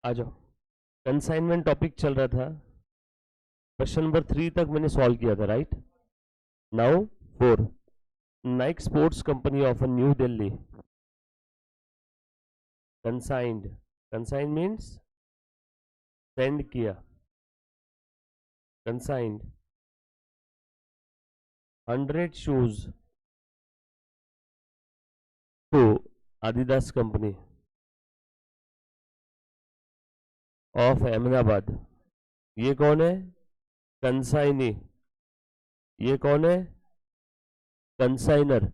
आ जाओ। Consignment topic चल रहा था, क्वेश्चन नंबर 3 तक मैंने सॉल्व किया था, right. Now 4, Nike sports company of New Delhi consigned, consign means send किया, consigned 100 shoes to Adidas company of Ahmedabad. ये कौन है? कंसाइनी। ये कौन है? Consignor.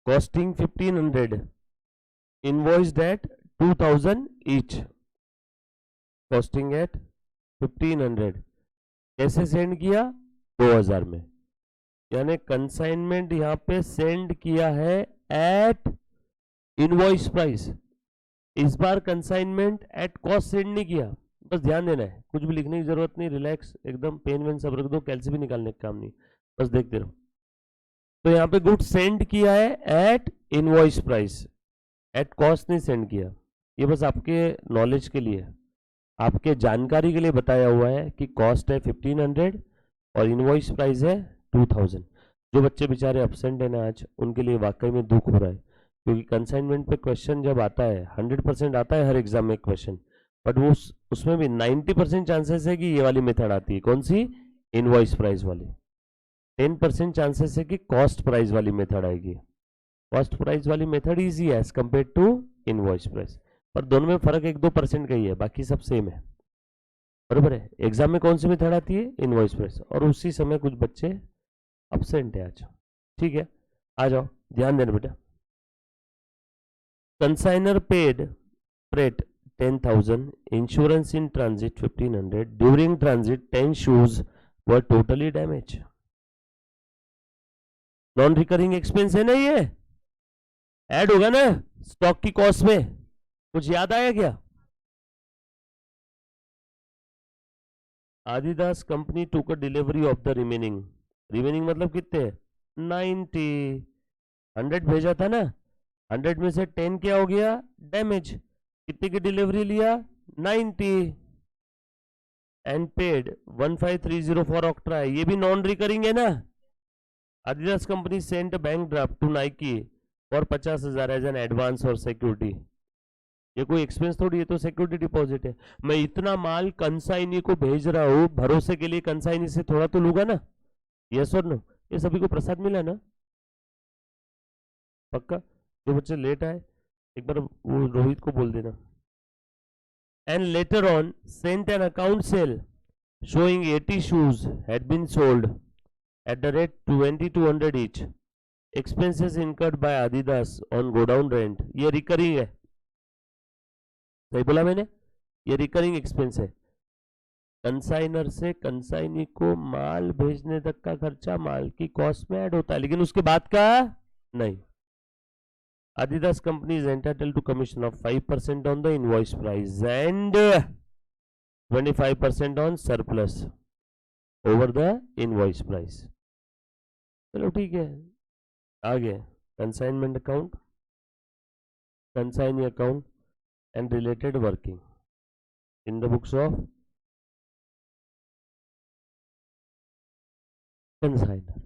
Costing 1500, invoiced at 2000 each, costing at 1500। कैसे सेंड किया? 2000 में। यानी कंसाइनमेंट यहां पे सेंड किया है एट इनवॉइस प्राइस। इस बार कंसाइनमेंट एट कॉस्ट सेंड नहीं किया। बस ध्यान देना है, कुछ भी लिखने की जरूरत नहीं, रिलैक्स एकदम, पेन वेन सब रख दो, कैलसी भी निकालने का काम नहीं, बस देखते रहो। तो यहाँ पे गुड सेंड किया है at invoice price, at cost नहीं सेंड किया। ये बस आपके नॉलेज के लिए, आपके जानकारी के लिए बताया हुआ है कि कॉस्ट है 1500 और इनवॉइस प्राइस है 2000। जो बच्चे बेचारे एब्सेंट है ना आज, उनके लिए वाकई में दुख हो रहा है, क्योंकि कंसाइनमेंट पे क्वेश्चन जब आता है 100% आता है हर एग्जाम में क्वेश्चन, बट वो उसमें भी 90% चांसेस है कि ये वाली मेथड आती है। कौन सी? इनवॉइस प्राइस वाली। 10% चांसेस है कि कॉस्ट प्राइस वाली मेथड आएगी। कॉस्ट प्राइस वाली मेथड ईजी है as compare to invoice price, पर दोनों में फर्क 1-2% का ही है, बाकी सब सेम है, बरोबर है। एग्जाम में कौन सी मेथड आती है? इनवॉइस प्राइस, और उसी समय कुछ बच्चे अब्सेंट है आज, ठीक है। आ जाओ, ध्यान देना बेटा। Consignor paid freight 10,000, insurance in transit 1500, during transit 10 shoes were totally damaged। Non recurring expense है ना, ये ऐड होगा ना स्टॉक की कॉस्ट में। कुछ याद आया क्या? आदिदास कंपनी टूक a delivery of the remaining, remaining मतलब कितने? 90। 100 भेजा था ना, 100 में से 10 क्या हो गया? डैमेज। कितने की डिलीवरी लिया? 90 एंड पेड 1530 फॉर ऑक्ट्रा। ये भी नॉन रिकरिंग है ना। Adidas company sent bank draft to Nike और 50,000 एज एन एडवांस और सिक्योरिटी। ये कोई एक्सपेंस थोड़ी है, तो सिक्योरिटी डिपॉजिट है। मैं इतना माल कंसाइनी को भेज रहा हूं, भरोसे के लिए कंसाइनी से थोड़ा तो लूंगा ना, यस और नो। ये सभी को प्रसाद मिला ना, पक्का। जो बच्चे लेट आए एक बार वो रोहित को बोल देना। And later on sent an account sale showing 80 shoes had been sold at the rate 2200 each, expenses incurred by Adidas on godown rent। ये रिकरिंग है, सही बोला मैंने, ये रिकरिंग एक्सपेंस है। कंसाइनर से कंसाइनी को माल भेजने तक का खर्चा माल की कॉस्ट में ऐड होता है, लेकिन उसके बाद का नहीं। Adidas company is entitled to commission of 5% on the invoice price and 25% on surplus over the invoice price। चलो ठीक है, आगे consignment account, consignee account and related working in the books of consignor.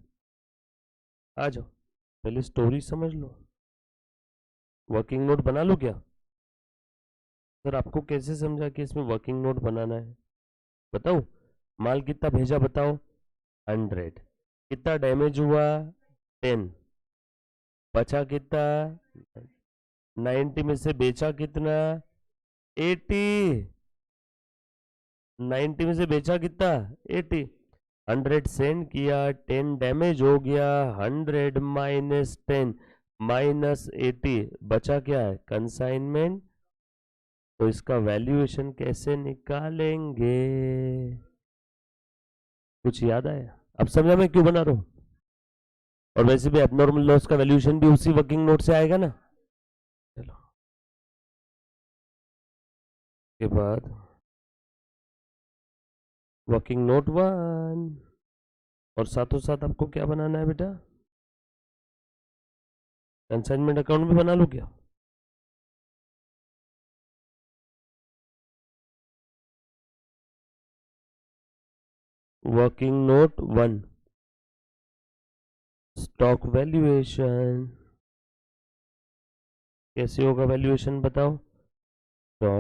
आ जाओ, पहले स्टोरी समझ लो। Working note बना लो क्या? सर आपको कैसे समझा कि इसमें वर्किंग नोट बनाना है? बताओ, माल कितना भेजा बताओ? 100। कितना डैमेज हुआ? 10। बचा कितना? 90 में से बेचा कितना? 80। 90 में से बेचा कितना? 80। 100 सेंड किया, 10 डैमेज हो गया, 100 माइनस 10 माइनस 80, बचा क्या है? कंसाइनमेंट। तो इसका वैल्यूएशन कैसे निकालेंगे? कुछ याद आया? अब समझा मैं क्यों बना रहा हूं। और वैसे भी एबनॉर्मल लॉस का वैल्यूएशन भी उसी वर्किंग नोट से आएगा ना। चलो, के बाद वर्किंग नोट 1, और साथों साथ आपको क्या बनाना है बेटा? कंसाइनमेंट अकाउंट भी बना लो क्या? वर्किंग नोट 1, स्टॉक वैल्यूएशन कैसे होगा? वैल्यूएशन बताओ। तो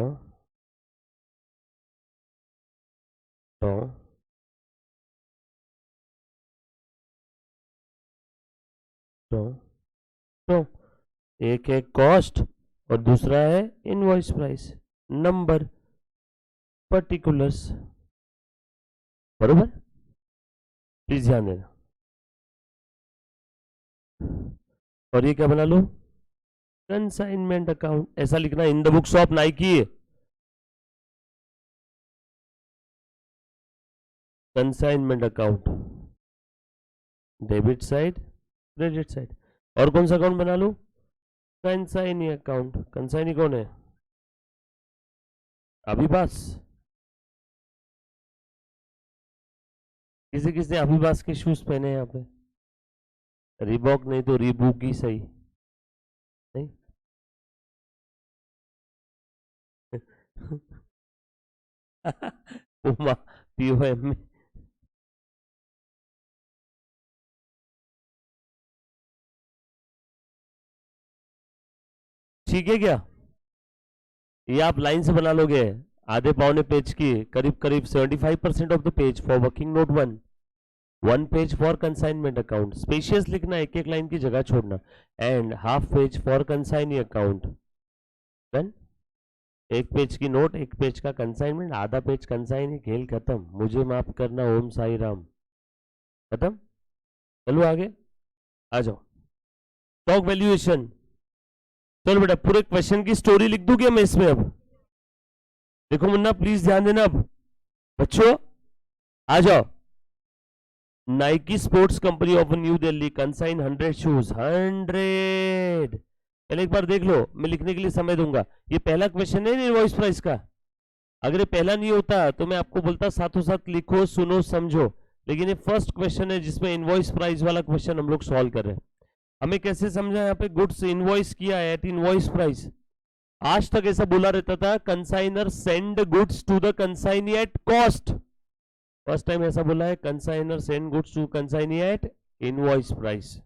तो तो तो एक है कॉस्ट और दूसरा है इनवॉइस प्राइस, नंबर, पर्टिकुलर्स, बरोबर? प्लीज ध्यान देना। और ये क्या बना लो? Consignment account. ऐसा लिखना, इन the books of Nike consignment account, debit side, credit side. और कौन सा अकाउंट बना लो? Consignee account. कंसाइनी कौन है? अभिबास। किसी किसी ने अभिबास के शूज पहने हैं यहाँ पे? रिबॉक नहीं तो रिबूक ही सही। नहीं उमा पीओएम में। ठीक है क्या? ये आप लाइन से बना लोगे। आधे पौने पेज की करीब करीब 75% of the page for working note 1, 1 page for consignment account. Spacious लिखना, एक एक लाइन की जगह छोड़ना। And half page for consignee account. Done. एक पेज की नोट, एक पेज का कंसाइनमेंट, आधा पेज कंसाइनी। खेल खत्म। मुझे माफ करना, ओम साई राम। खत्म। चलो आगे आ जाओ। Stock valuation. चलो बेटा, पूरे क्वेश्चन की स्टोरी लिख दूं क्या मैं इसमें? अब देखो मुन्ना, प्लीज ध्यान देना। अब बच्चों आ जाओ। Nike sports company of New Delhi consign 100 shoes. 100। पहले एक बार देख लो, मैं लिखने के लिए समय दूंगा। ये पहला क्वेश्चन है इनवॉइस प्राइस का। अगर ये पहला नहीं होता तो मैं आपको बोलता साथों साथ लिखो, सुनो, समझो। लेकिन ये फर्स्ट क्वेश्चन है जिसमें इनवॉइस प्राइस वाला क्वेश्चन हम लोग सॉल्व कर रहे हैं। हमें कैसे समझा? यहाँ पे गुड्स इनवॉइस किया है एट इनवॉइस प्राइस। आज तक ऐसा बोला रहता था, consignor send goods to the consignee at cost. First time ऐसा बोला है, consignor send goods to consignee at invoice price.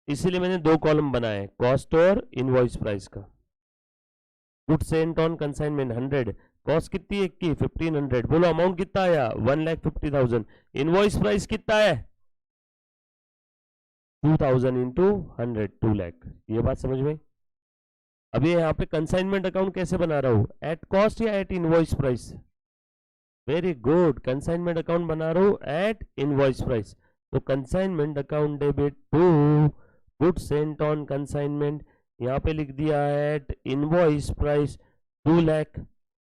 इसीलिए मैंने दो कॉलम बनाए, कॉस्ट और इनवॉइस प्राइस का। गुड सेंट ऑन कंसाइनमेंट 100, कॉस्ट कितनी है की 1500। बोलो अमाउंट कितना आया? 1,50,000। इनवॉइस प्राइस कितना है? 2000 इंटू 100, 2 लाख। ये बात समझ में? अभी यहाँ पे कंसाइनमेंट अकाउंट कैसे बना रहा हूं? एट कॉस्ट या at invoice price? Very good, consignment account बना रहा हूं एट इनवॉइस प्राइस। तो consignment account debit to good sent on consignment, यहाँ पे लिख दिया एट इनवॉइस प्राइस 2 लाख।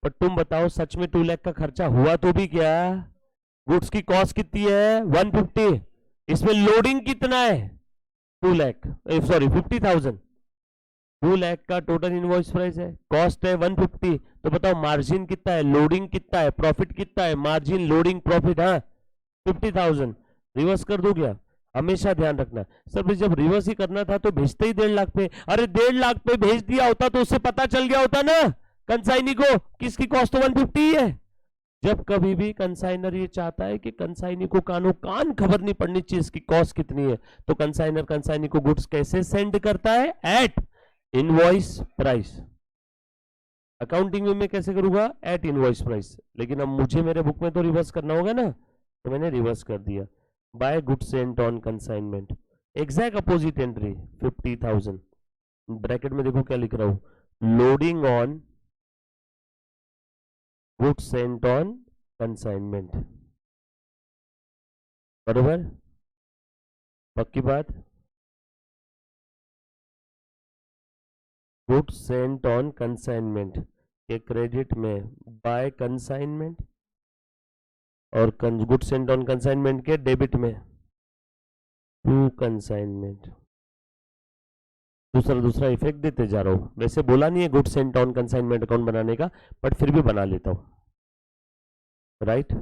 पर तुम बताओ, सच में 2 लाख का खर्चा हुआ तो भी क्या? गुड्स की कॉस्ट कितनी है? 150। इसमें लोडिंग कितना है? 2 लाख, सॉरी 50,000। 2 लाख का टोटल इनवॉइस प्राइस है, कॉस्ट है 150। तो बताओ मार्जिन कितना है, लोडिंग कितना है, प्रॉफिट कितना है? मार्जिन, लोडिंग, प्रॉफिट, हाँ 50,000। रिवर्स कर दो क्या? हमेशा ध्यान रखना। सर जब रिवर्स ही करना था तो भेजते ही 1.5 लाख पे। अरे 1.5 लाख पे भेज दिया होता तो उससे पता चल गया होता ना कंसाइनी को किसकी कॉस्ट तो 150 है। जब कभी भी कंसाइनर ये चाहता है कि कंसाइनी को कानो कान खबर नहीं पड़नी चाहिए इसकी कॉस्ट कितनी है, तो कंसाइनर कंसाइनी को गुड्स कैसे सेंड करता है? At invoice price. अकाउंटिंग में मैं कैसे करूंगा? At invoice price. लेकिन अब मुझे मेरे बुक में तो रिवर्स करना होगा ना, तो मैंने रिवर्स कर दिया। By good sent on consignment, exact opposite entry 50,000। Bracket में देखो क्या लिख रहा हूं, loading on good sent on consignment. बरोबर? पक्की बात? गुड सेंट ऑन कंसाइनमेंट के क्रेडिट में बाय कंसाइनमेंट और गुड सेंट ऑन कंसाइनमेंट के डेबिट में टू कंसाइनमेंट। दूसरा दूसरा इफेक्ट देते जा रहा हूं। वैसे बोला नहीं है good sent on consignment account बनाने का, बट फिर भी बना लेता हूं। राइट,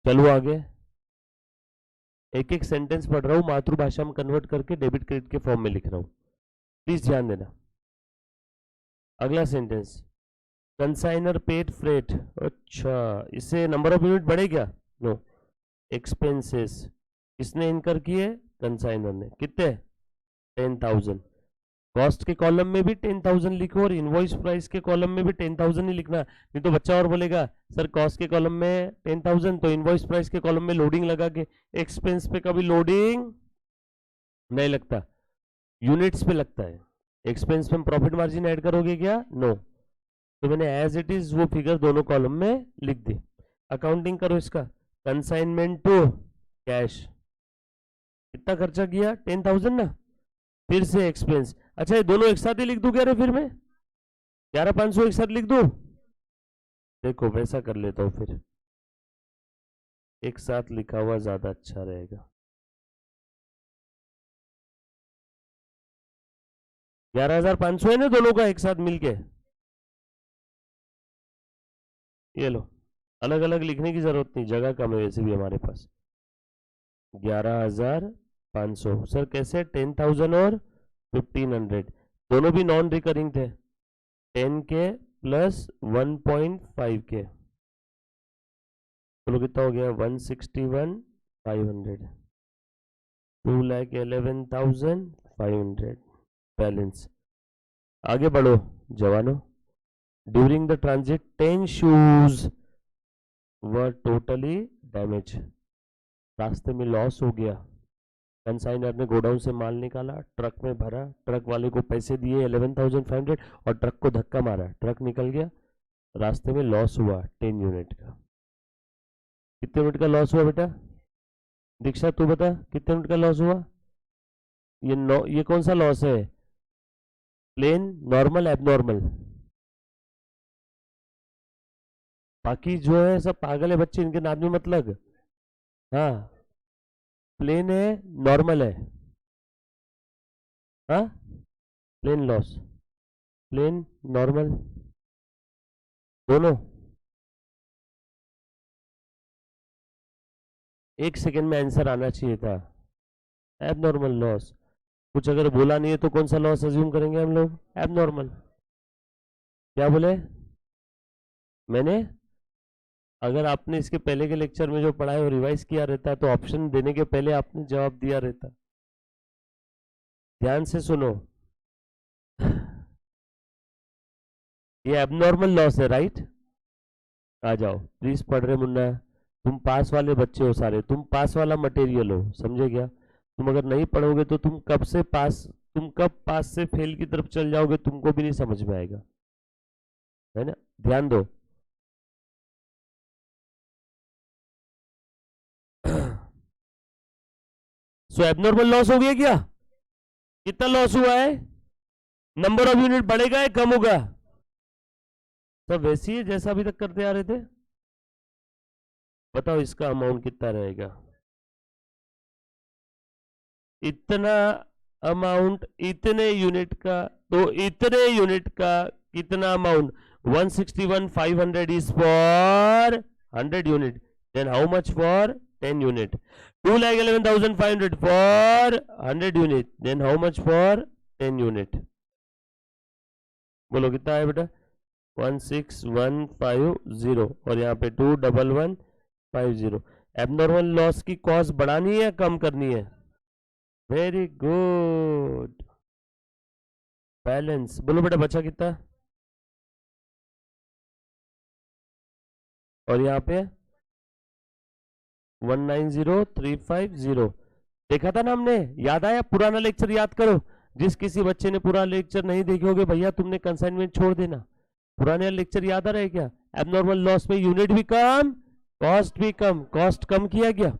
चलो आगे। एक एक सेंटेंस पढ़ रहा हूं, मातृभाषा में कन्वर्ट करके डेबिट क्रेडिट के फॉर्म में लिख रहा हूं। प्लीज ध्यान देना। अगला सेंटेंस, कंसाइनर पेड फ्रेट, अच्छा इससे नंबर ऑफ यूनिट बढ़े क्या? नो। एक्सपेंसेस किसने इनकर किए? कंसाइनर ने। कितने? 10,000। कॉस्ट के कॉलम में भी 10,000 लिखो और इनवॉइस प्राइस के कॉलम में भी 10,000 ही लिखना, नहीं तो बच्चा और बोलेगा सर कॉस्ट के कॉलम में 10,000 तो इनवॉइस प्राइस के कॉलम में लोडिंग लगा के। एक्सपेंस पे कभी लोडिंग नहीं लगता, यूनिट्स पे लगता है। एक्सपेंस में प्रॉफिट मार्जिन ऐड करोगे क्या? नो। तो मैंने एज इट इज वो फिगर दोनों कॉलम में लिख दी। अकाउंटिंग करो इसका। कंसाइनमेंट टू कैश कितना खर्चा किया? 10,000 ना। फिर से एक्सपेंस, अच्छा ये दोनों एक साथ ही लिख दूं क्या रे? फिर मैं 11,500 एक साथ लिख दूं? देखो वैसा कर लेता हूं, फिर एक साथ लिखा हुआ ज्यादा अच्छा रहेगा। 11,500 है ना दोनों का एक साथ मिलके। ये लो, अलग अलग लिखने की जरूरत नहीं, जगह कम है वैसे भी हमारे पास। 11,500 सर कैसे? 10,000 और 1,500 दोनों भी नॉन रिकरिंग थे। 10 के प्लस 1.5 के, चलो कितना हो गया? 161,500, 2,11,500 बैलेंस। आगे बढ़ो जवानों। During the transit 10 shoes were totally damage, रास्ते में लॉस हो गया। कंसाइनर ने गोडाउन से माल निकाला, ट्रक में भरा, ट्रक वाले को पैसे दिए 11,500 और ट्रक को धक्का मारा, ट्रक निकल गया, रास्ते में लॉस हुआ 10 यूनिट का। कितने यूनिट का लॉस हुआ बेटा? दीक्षा तू बता कितने यूनिट का लॉस हुआ? ये कौन सा लॉस है? Plain, normal, abnormal? बाकी जो है सब पागल है बच्चे, इनके नाम में मतलब। हाँ प्लेन है, नॉर्मल है? हाँ प्लेन लॉस, प्लेन नॉर्मल दोनों। एक सेकेंड में आंसर आना चाहिए था। एबनॉर्मल लॉस, कुछ अगर बोला नहीं है तो कौन सा लॉस अज्यूम करेंगे हम लोग? एबनॉर्मल। क्या बोले मैंने? अगर आपने इसके पहले के लेक्चर में जो पढ़ा है वो रिवाइज किया रहता तो ऑप्शन देने के पहले आपने जवाब दिया रहता। ध्यान से सुनो, ये एबनॉर्मल लॉस है, राइट? आ जाओ प्लीज, पढ़ रहे मुन्ना, तुम पास वाले बच्चे हो सारे, तुम पास वाला मटेरियल हो, समझे क्या? तुम अगर नहीं पढ़ोगे तो तुम कब से पास, तुम कब पास से फेल की तरफ चल जाओगे तुमको भी नहीं समझ में आएगा, है ना? ध्यान दो। सो एबनॉर्मल लॉस हो गया क्या? कितना लॉस हुआ है? नंबर ऑफ यूनिट बढ़ेगा या कम होगा? सब वैसी है जैसा अभी तक करते आ रहे थे। बताओ इसका अमाउंट कितना रहेगा? इतना अमाउंट इतने यूनिट का, तो इतने यूनिट का कितना amount? 161,500 is for 100 unit. Then how much for 10 unit? 2,11,500 for 100 unit. Then how much for 10 unit? बोलो कितना है बेटा? 16150 और यहाँ पे 21150। एबनॉर्मल लॉस की कॉस्ट बढ़ानी है कम करनी है? Very good. बैलेंस बोलो बेटा, बचा कितना? और यहाँ पे 190,350 देखा था ना हमने, याद आया? पुराना लेक्चर याद करो। जिस किसी बच्चे ने पूरा लेक्चर नहीं देखे होगे भैया तुमने कंसाइनमेंट छोड़ देना, पुराने लेक्चर याद आ रहा है क्या? एबनॉर्मल लॉस में यूनिट भी कम, कॉस्ट भी कम, कॉस्ट कम किया गया।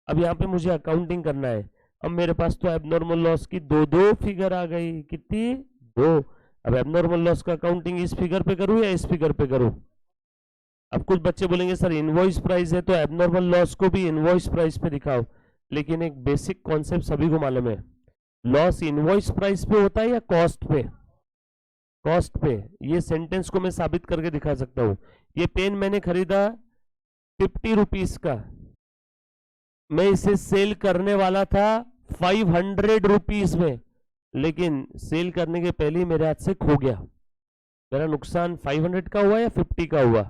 अब यहाँ पे मुझे अकाउंटिंग करना है। अब मेरे पास तो एबनॉर्मल लॉस की दो फिगर आ गई, कितनी? 2। अब एबनॉर्मल लॉस का अकाउंटिंग इस फिगर पे करूं या इस फिगर पे करूं? अब कुछ बच्चे बोलेंगे सर इनवॉइस प्राइस है तो एबनॉर्मल लॉस को भी इनवॉइस प्राइस पे दिखाओ, लेकिन एक बेसिक कॉन्सेप्ट सभी को मालूम है, लॉस इनवॉइस प्राइस पे होता है या कॉस्ट पे? कॉस्ट पे। ये सेंटेंस को मैं साबित करके दिखा सकता हूं। ये पेन मैंने खरीदा 50 रुपीज का, मैं इसे सेल करने वाला था 500 रुपीज में, लेकिन सेल करने के पहले ही मेरे हाथ से खो गया। मेरा नुकसान 500 का हुआ या 50 का हुआ?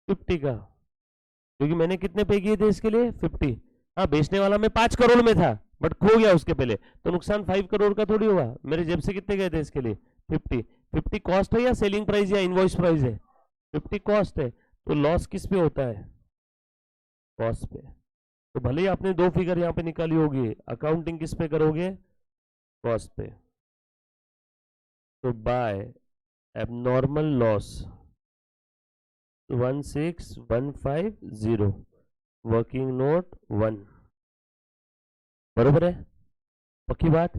50 का, क्योंकि मैंने कितने पे किए थे इसके लिए? 50। हाँ, बेचने वाला मैं 5 करोड़ में था बट खो गया उसके पहले, तो नुकसान 5 करोड़ का थोड़ी हुआ। मेरे जेब से कितने गए थे इसके लिए? 50। 50 कॉस्ट है या सेलिंग प्राइस या इनवॉइस प्राइस है? 50 कॉस्ट है, तो लॉस किस पे होता है? कॉस्ट पे। तो भले ही आपने दो फिगर यहाँ पे निकाली होगी, अकाउंटिंग किस पे करोगे? कॉस्ट पे। तो by abnormal loss 16150, working note 1, बरोबर है? पक्की बात?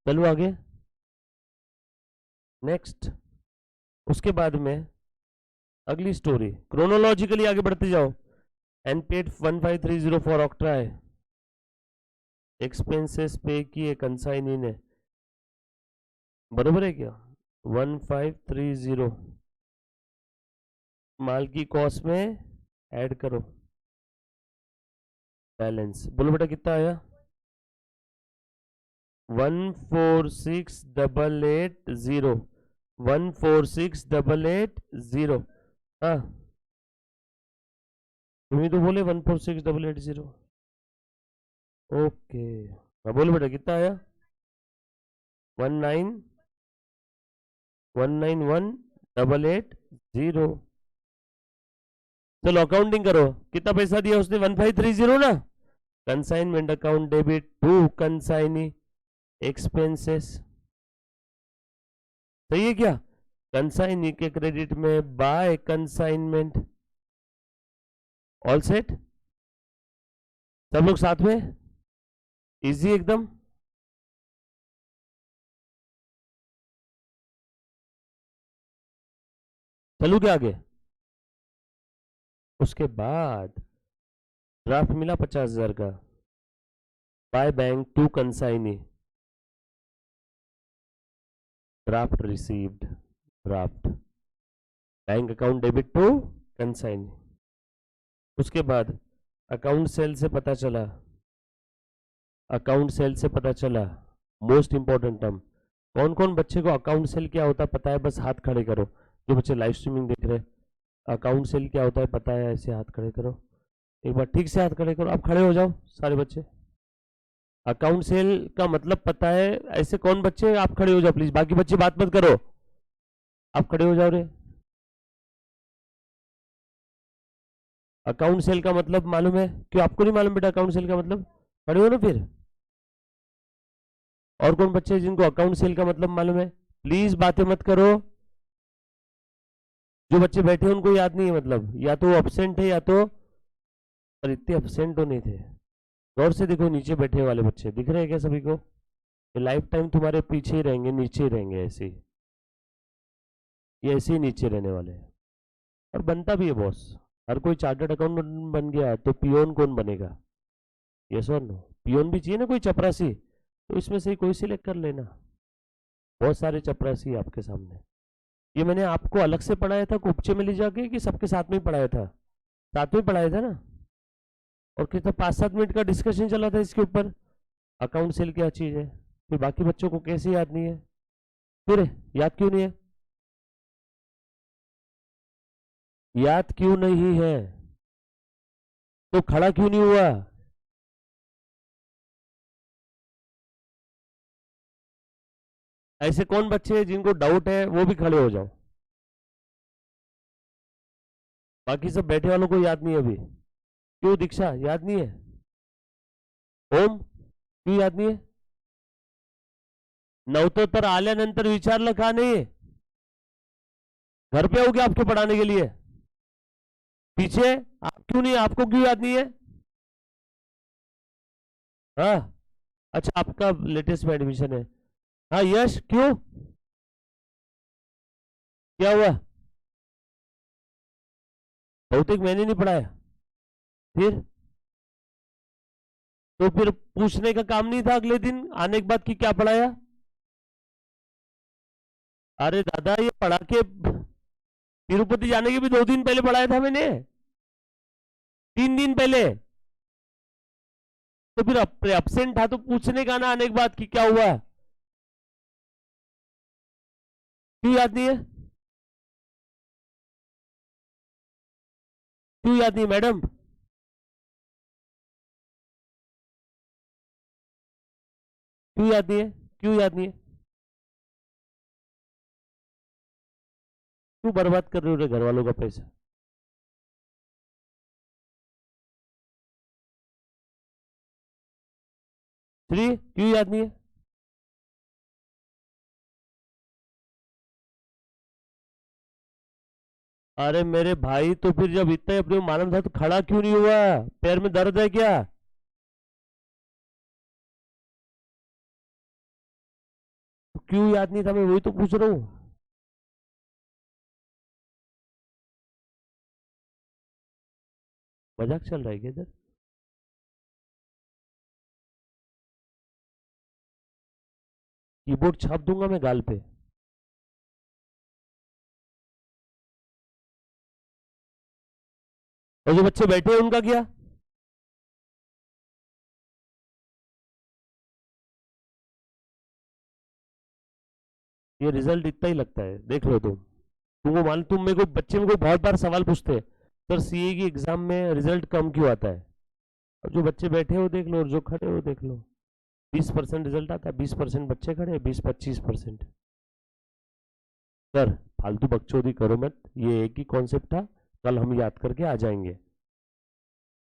चलो आगे नेक्स्ट। उसके बाद में अगली स्टोरी, क्रोनोलॉजिकली आगे बढ़ते जाओ। एनपेड 1530 फॉर ऑक्ट्रा है, एक्सपेंसेस पे किए कंसाइनी ने, बरोबर है क्या? 1530 माल की कॉस्ट में ऐड करो बैलेंस। बोलो बेटा कितना आया? 146880, 146880। हाँ, तुम ही तो बोले 146880। ओके, हाँ बोलो बेटा कितना आया? 1918180। चलो अकाउंटिंग करो, कितना पैसा दिया उसने? 1530 ना। Consignment account debit to consignee expenses, सही है क्या? कंसाइनी के क्रेडिट में बाय कंसाइनमेंट। All set? सब लोग साथ में? इजी एकदम। चलू क्या आगे? उसके बाद ड्राफ्ट मिला 50,000 का, by bank to consignee, draft received, draft bank account debit to consignee. उसके बाद अकाउंट सेल से पता चला, अकाउंट सेल से पता चला, मोस्ट इंपॉर्टेंट टर्म। कौन कौन बच्चे को अकाउंट सेल क्या होता है पता है? बस हाथ खड़े करो, जो बच्चे लाइव स्ट्रीमिंग देख रहे हैं। अकाउंट सेल क्या होता है पता है? ऐसे हाथ खड़े करो, एक बार ठीक से हाथ खड़े करो। आप खड़े हो जाओ सारे बच्चे। अकाउंट सेल का मतलब पता है? ऐसे कौन बच्चे? आप खड़े हो जाओ प्लीज, बाकी बच्चे बात मत करो, आप खड़े हो जाओ रे। अकाउंट सेल का मतलब मालूम है? क्यों आपको नहीं मालूम बेटा अकाउंट सेल का मतलब? खड़े हो ना फिर। और कौन बच्चे जिनको अकाउंट सेल का मतलब मालूम है? प्लीज बातें मत करो। जो बच्चे बैठे हैं उनको याद नहीं है मतलब, या तो वो अपसेंट है या तो, और इतने अपसेंट तो नहीं थे। गौर से देखो, नीचे बैठे वाले बच्चे दिख रहे हैं क्या सभी को? ये लाइफ टाइम तुम्हारे पीछे ही रहेंगे, नीचे ही रहेंगे ऐसे ही, ये ऐसे ही नीचे रहने वाले हैं। और बनता भी है बॉस। हर कोई चार्टर्ड अकाउंटेंट बन गया तो पियोन कौन बनेगा? यस और नो? पियोन भी चाहिए ना कोई चपरासी, तो इसमें से कोई सिलेक्ट कर लेना। बहुत सारे चपरासी आपके सामने। ये मैंने आपको अलग से पढ़ाया था कुपचे में ले जाके, कि सबके साथ में ही पढ़ाया था? साथ में पढ़ाया था ना। और कितना 5-7 मिनट का डिस्कशन चला था इसके ऊपर, अकाउंट सेल क्या चीज है। फिर बाकी बच्चों को कैसे याद नहीं है? फिर याद क्यों नहीं है? याद क्यों नहीं है? तो खड़ा क्यों नहीं हुआ? ऐसे कौन बच्चे हैं जिनको डाउट है? वो भी खड़े हो जाओ। बाकी सब बैठे वालों को याद नहीं है अभी? क्यों दीक्षा याद नहीं है? ओम क्यों याद नहीं है? नव्वतोत्तर आल्यानंतर विचारलं का नाही? घर पे हो गया आपके पढ़ाने के लिए? पीछे आप क्यों नहीं? आपको क्यों याद नहीं है? हाँ, अच्छा आपका लेटेस्ट में एडमिशन है। हाँ यश क्यों, क्या हुआ? भौतिक मैंने नहीं पढ़ाया? फिर तो फिर पूछने का काम नहीं था अगले दिन आने के बाद कि क्या पढ़ाया? अरे दादा ये पढ़ा के तिरुपति जाने के भी 2 दिन पहले पढ़ाया था मैंने, 3 दिन पहले। तो फिर एब्सेंट था तो पूछने का ना आने के बाद कि क्या हुआ? क्यों याद नहीं है? क्यों याद नहीं मैडम? क्यों याद नहीं है? क्यों याद नहीं है? क्यों बर्बाद कर रहे हो घर वालों का पैसा? श्री, क्यों याद नहीं है? अरे मेरे भाई, तो फिर जब इतना अपने को मालूम था तो खड़ा क्यों नहीं हुआ? पैर में दर्द है क्या? तो क्यों याद नहीं था, मैं वही तो पूछ रहा हूँ। मजाक चल रहा है क्या इधर? कीबोर्ड छाप दूंगा मैं गाल पे। और जो बच्चे बैठे हैं उनका क्या? ये रिजल्ट इतना ही लगता है, देख लो तुमको मान, तुम मेरे को, बच्चे मेरे को बहुत बार सवाल पूछते हैं, सर सीए की एग्जाम में रिजल्ट कम क्यों आता है? और जो बच्चे बैठे हो देख लो और जो खड़े हो देख लो, 20% रिजल्ट आता है, 20% बच्चे खड़े हैं, 20-25%। सर फालतू बकचोदी करो मत, ये एक ही कॉन्सेप्ट था, कल हम याद करके आ जाएंगे।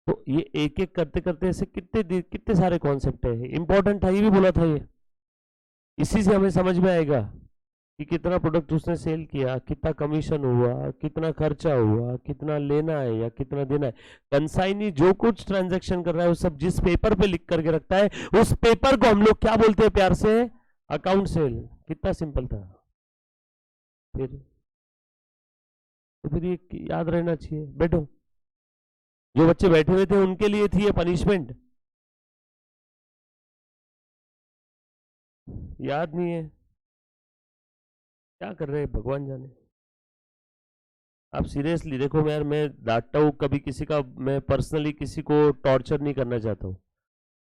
तो ये एक एक करते करते ऐसे कितने कितने सारे कॉन्सेप्ट है, इंपॉर्टेंट था, ये भी बोला था ये। इसी से हमें समझ में आएगा कि कितना प्रोडक्ट उसने सेल किया, कितना कमीशन हुआ, कितना खर्चा हुआ, कितना लेना है या कितना देना है। कंसाइनी जो कुछ ट्रांजैक्शन कर रहा है वो सब जिस पेपर पे लिख करके रखता है, उस पेपर को हम लोग क्या बोलते हैं प्यार से? Account cell. कितना सिंपल था। फिर तो फिर ये याद रहना चाहिए। बैठो, जो बच्चे बैठे हुए थे उनके लिए थी ये पनिशमेंट। याद नहीं है, क्या कर रहे हैं भगवान जाने। आप सीरियसली देखो, मैं यार, मैं डांटता हूँ कभी किसी का, मैं पर्सनली किसी को टॉर्चर नहीं करना चाहता हूँ,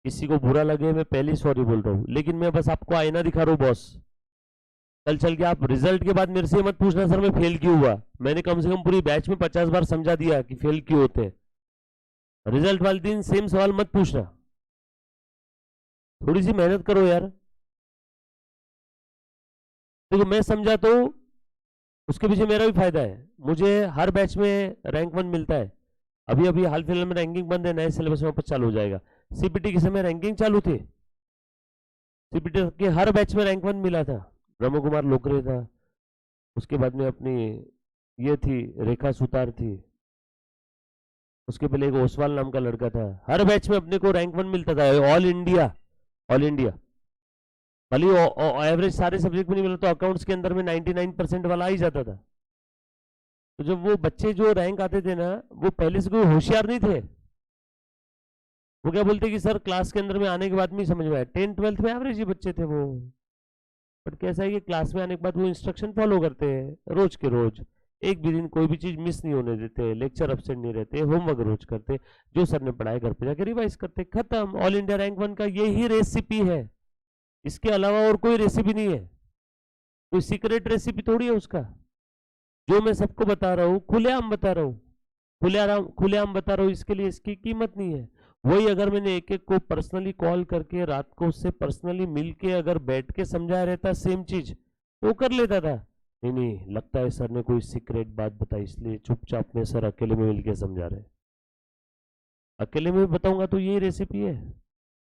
किसी को बुरा लगे मैं पहले सॉरी बोल रहा हूँ, लेकिन मैं बस आपको आईना दिखा रहा हूँ बॉस। कल चल के आप रिजल्ट के बाद मेरे से मत पूछना सर मैं फेल क्यों हुआ, मैंने कम से कम पूरी बैच में 50 बार समझा दिया कि फेल क्यों होते हैं। रिजल्ट वाले दिन सेम सवाल मत पूछना, थोड़ी सी मेहनत करो यार। देखो मैं समझाता हूँ, उसके पीछे मेरा भी फायदा है, मुझे हर बैच में रैंक 1 मिलता है। अभी अभी हाल फिलहाल में रैंकिंग बंद है, नए सिलेबस में वापस चालू हो जाएगा। सीपीटी के समय रैंकिंग चालू थी, सीपीटी के हर बैच में रैंक 1 मिला था। ब्रह्म कुमार लोकरे था, उसके बाद में अपनी ये थी रेखा सुतार थी, उसके पहले एक ओसवाल नाम का लड़का था। हर बैच में अपने को रैंक 1 मिलता था, ऑल इंडिया। ऑल इंडिया भले एवरेज सारे सब्जेक्ट में नहीं मिला तो अकाउंट्स के अंदर में 99% वाला आ ही जाता था। तो जब वो बच्चे जो रैंक आते थे ना, वो पहले से कोई होशियार नहीं थे। वो क्या बोलते कि सर क्लास के अंदर में आने के बाद में समझ में आया, 10th-12th में एवरेज ही बच्चे थे वो। बट कैसा है कि क्लास में आने के बाद वो इंस्ट्रक्शन फॉलो करते हैं रोज के रोज, एक भी दिन कोई भी चीज मिस नहीं होने देते, लेक्चर अपसेंट नहीं रहते, होमवर्क रोज करते, जो सर ने पढ़ाया घर पे जाकर रिवाइज करते, खत्म। ऑल इंडिया रैंक 1 का यही रेसिपी है, इसके अलावा और कोई रेसिपी नहीं है, कोई सीक्रेट रेसिपी थोड़ी है उसका। जो मैं सबको बता रहा हूँ खुलेआम बता रहा हूँ, खुलेआम बता रहा हूँ, इसके लिए इसकी कीमत नहीं है। वही अगर मैंने एक एक को पर्सनली कॉल करके रात को उससे पर्सनली मिल के अगर बैठ के समझाया रहता सेम चीज, तो कर लेता था। नहीं नहीं, लगता है सर ने कोई सीक्रेट बात बताई इसलिए चुपचाप में सर अकेले में मिलके समझा रहे। अकेले में भी बताऊंगा तो यही रेसिपी है,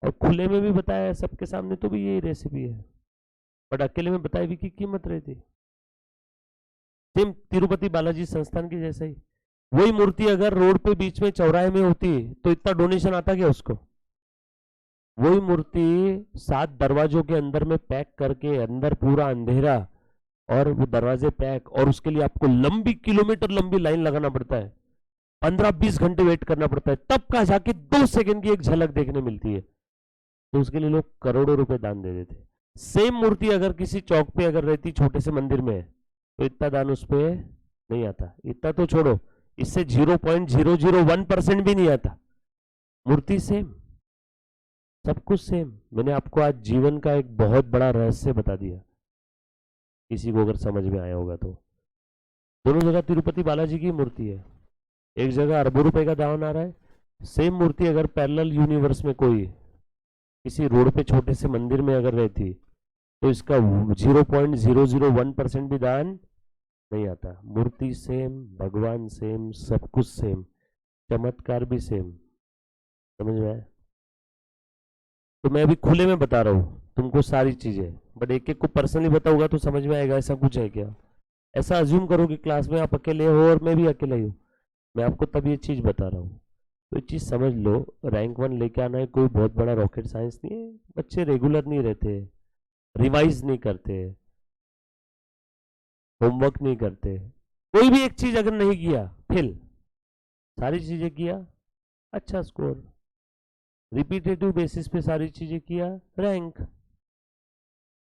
और खुले में भी बताया सबके सामने तो भी यही रेसिपी है, बट अकेले में बताई भी की कीमत रहती। सेम तिरुपति बालाजी संस्थान की जैसा ही, वही मूर्ति अगर रोड पे बीच में चौराहे में होती तो इतना डोनेशन आता क्या उसको? वही मूर्ति 7 दरवाजों के अंदर में पैक करके, अंदर पूरा अंधेरा और वो दरवाजे पैक, और उसके लिए आपको लंबी किलोमीटर लंबी लाइन लगाना पड़ता है, 15-20 घंटे वेट करना पड़ता है, तब का जाके 2 सेकंड की एक झलक देखने मिलती है। तो उसके लिए लोग करोड़ों रुपए दान दे देते। सेम मूर्ति अगर किसी चौक पे अगर रहती छोटे से मंदिर में, तो इतना दान उस पर नहीं आता। इतना तो छोड़ो, इससे 0.001% भी नहीं आता। मूर्ति सेम, सब कुछ सेम। मैंने आपको आज जीवन का एक बहुत बड़ा रहस्य बता दिया, किसी को अगर समझ में आया होगा तो। दोनों जगह तिरुपति बालाजी की मूर्ति है। एक जगह अरबों रुपए का दावन आ रहा है। सेम मूर्ति अगर पैरेलल यूनिवर्स में कोई किसी रोड पे छोटे से मंदिर में अगर रहती तो इसका 0.001% भी दान नहीं आता। मूर्ति सेम, भगवान सेम, सब कुछ सेम, चमत्कार भी सेम। समझ में आया? तो मैं अभी खुले में बता रहा हूँ तुमको सारी चीजें, बट एक एक को पर्सनली बताऊंगा तो समझ में आएगा ऐसा कुछ है क्या। ऐसा अज्यूम करो कि क्लास में आप अकेले हो और मैं भी अकेला ही हूँ, मैं आपको तब ये चीज बता रहा हूँ। तो ये चीज समझ लो, रैंक 1 लेके आना है कोई बहुत बड़ा रॉकेट साइंस नहीं है। बच्चे रेगुलर नहीं रहते, रिवाइज नहीं करते, होमवर्क नहीं करते, कोई भी एक चीज अगर नहीं किया फेल, सारी चीजें किया अच्छा स्कोर, रिपीटेटिव बेसिस पे सारी चीजें किया रैंक।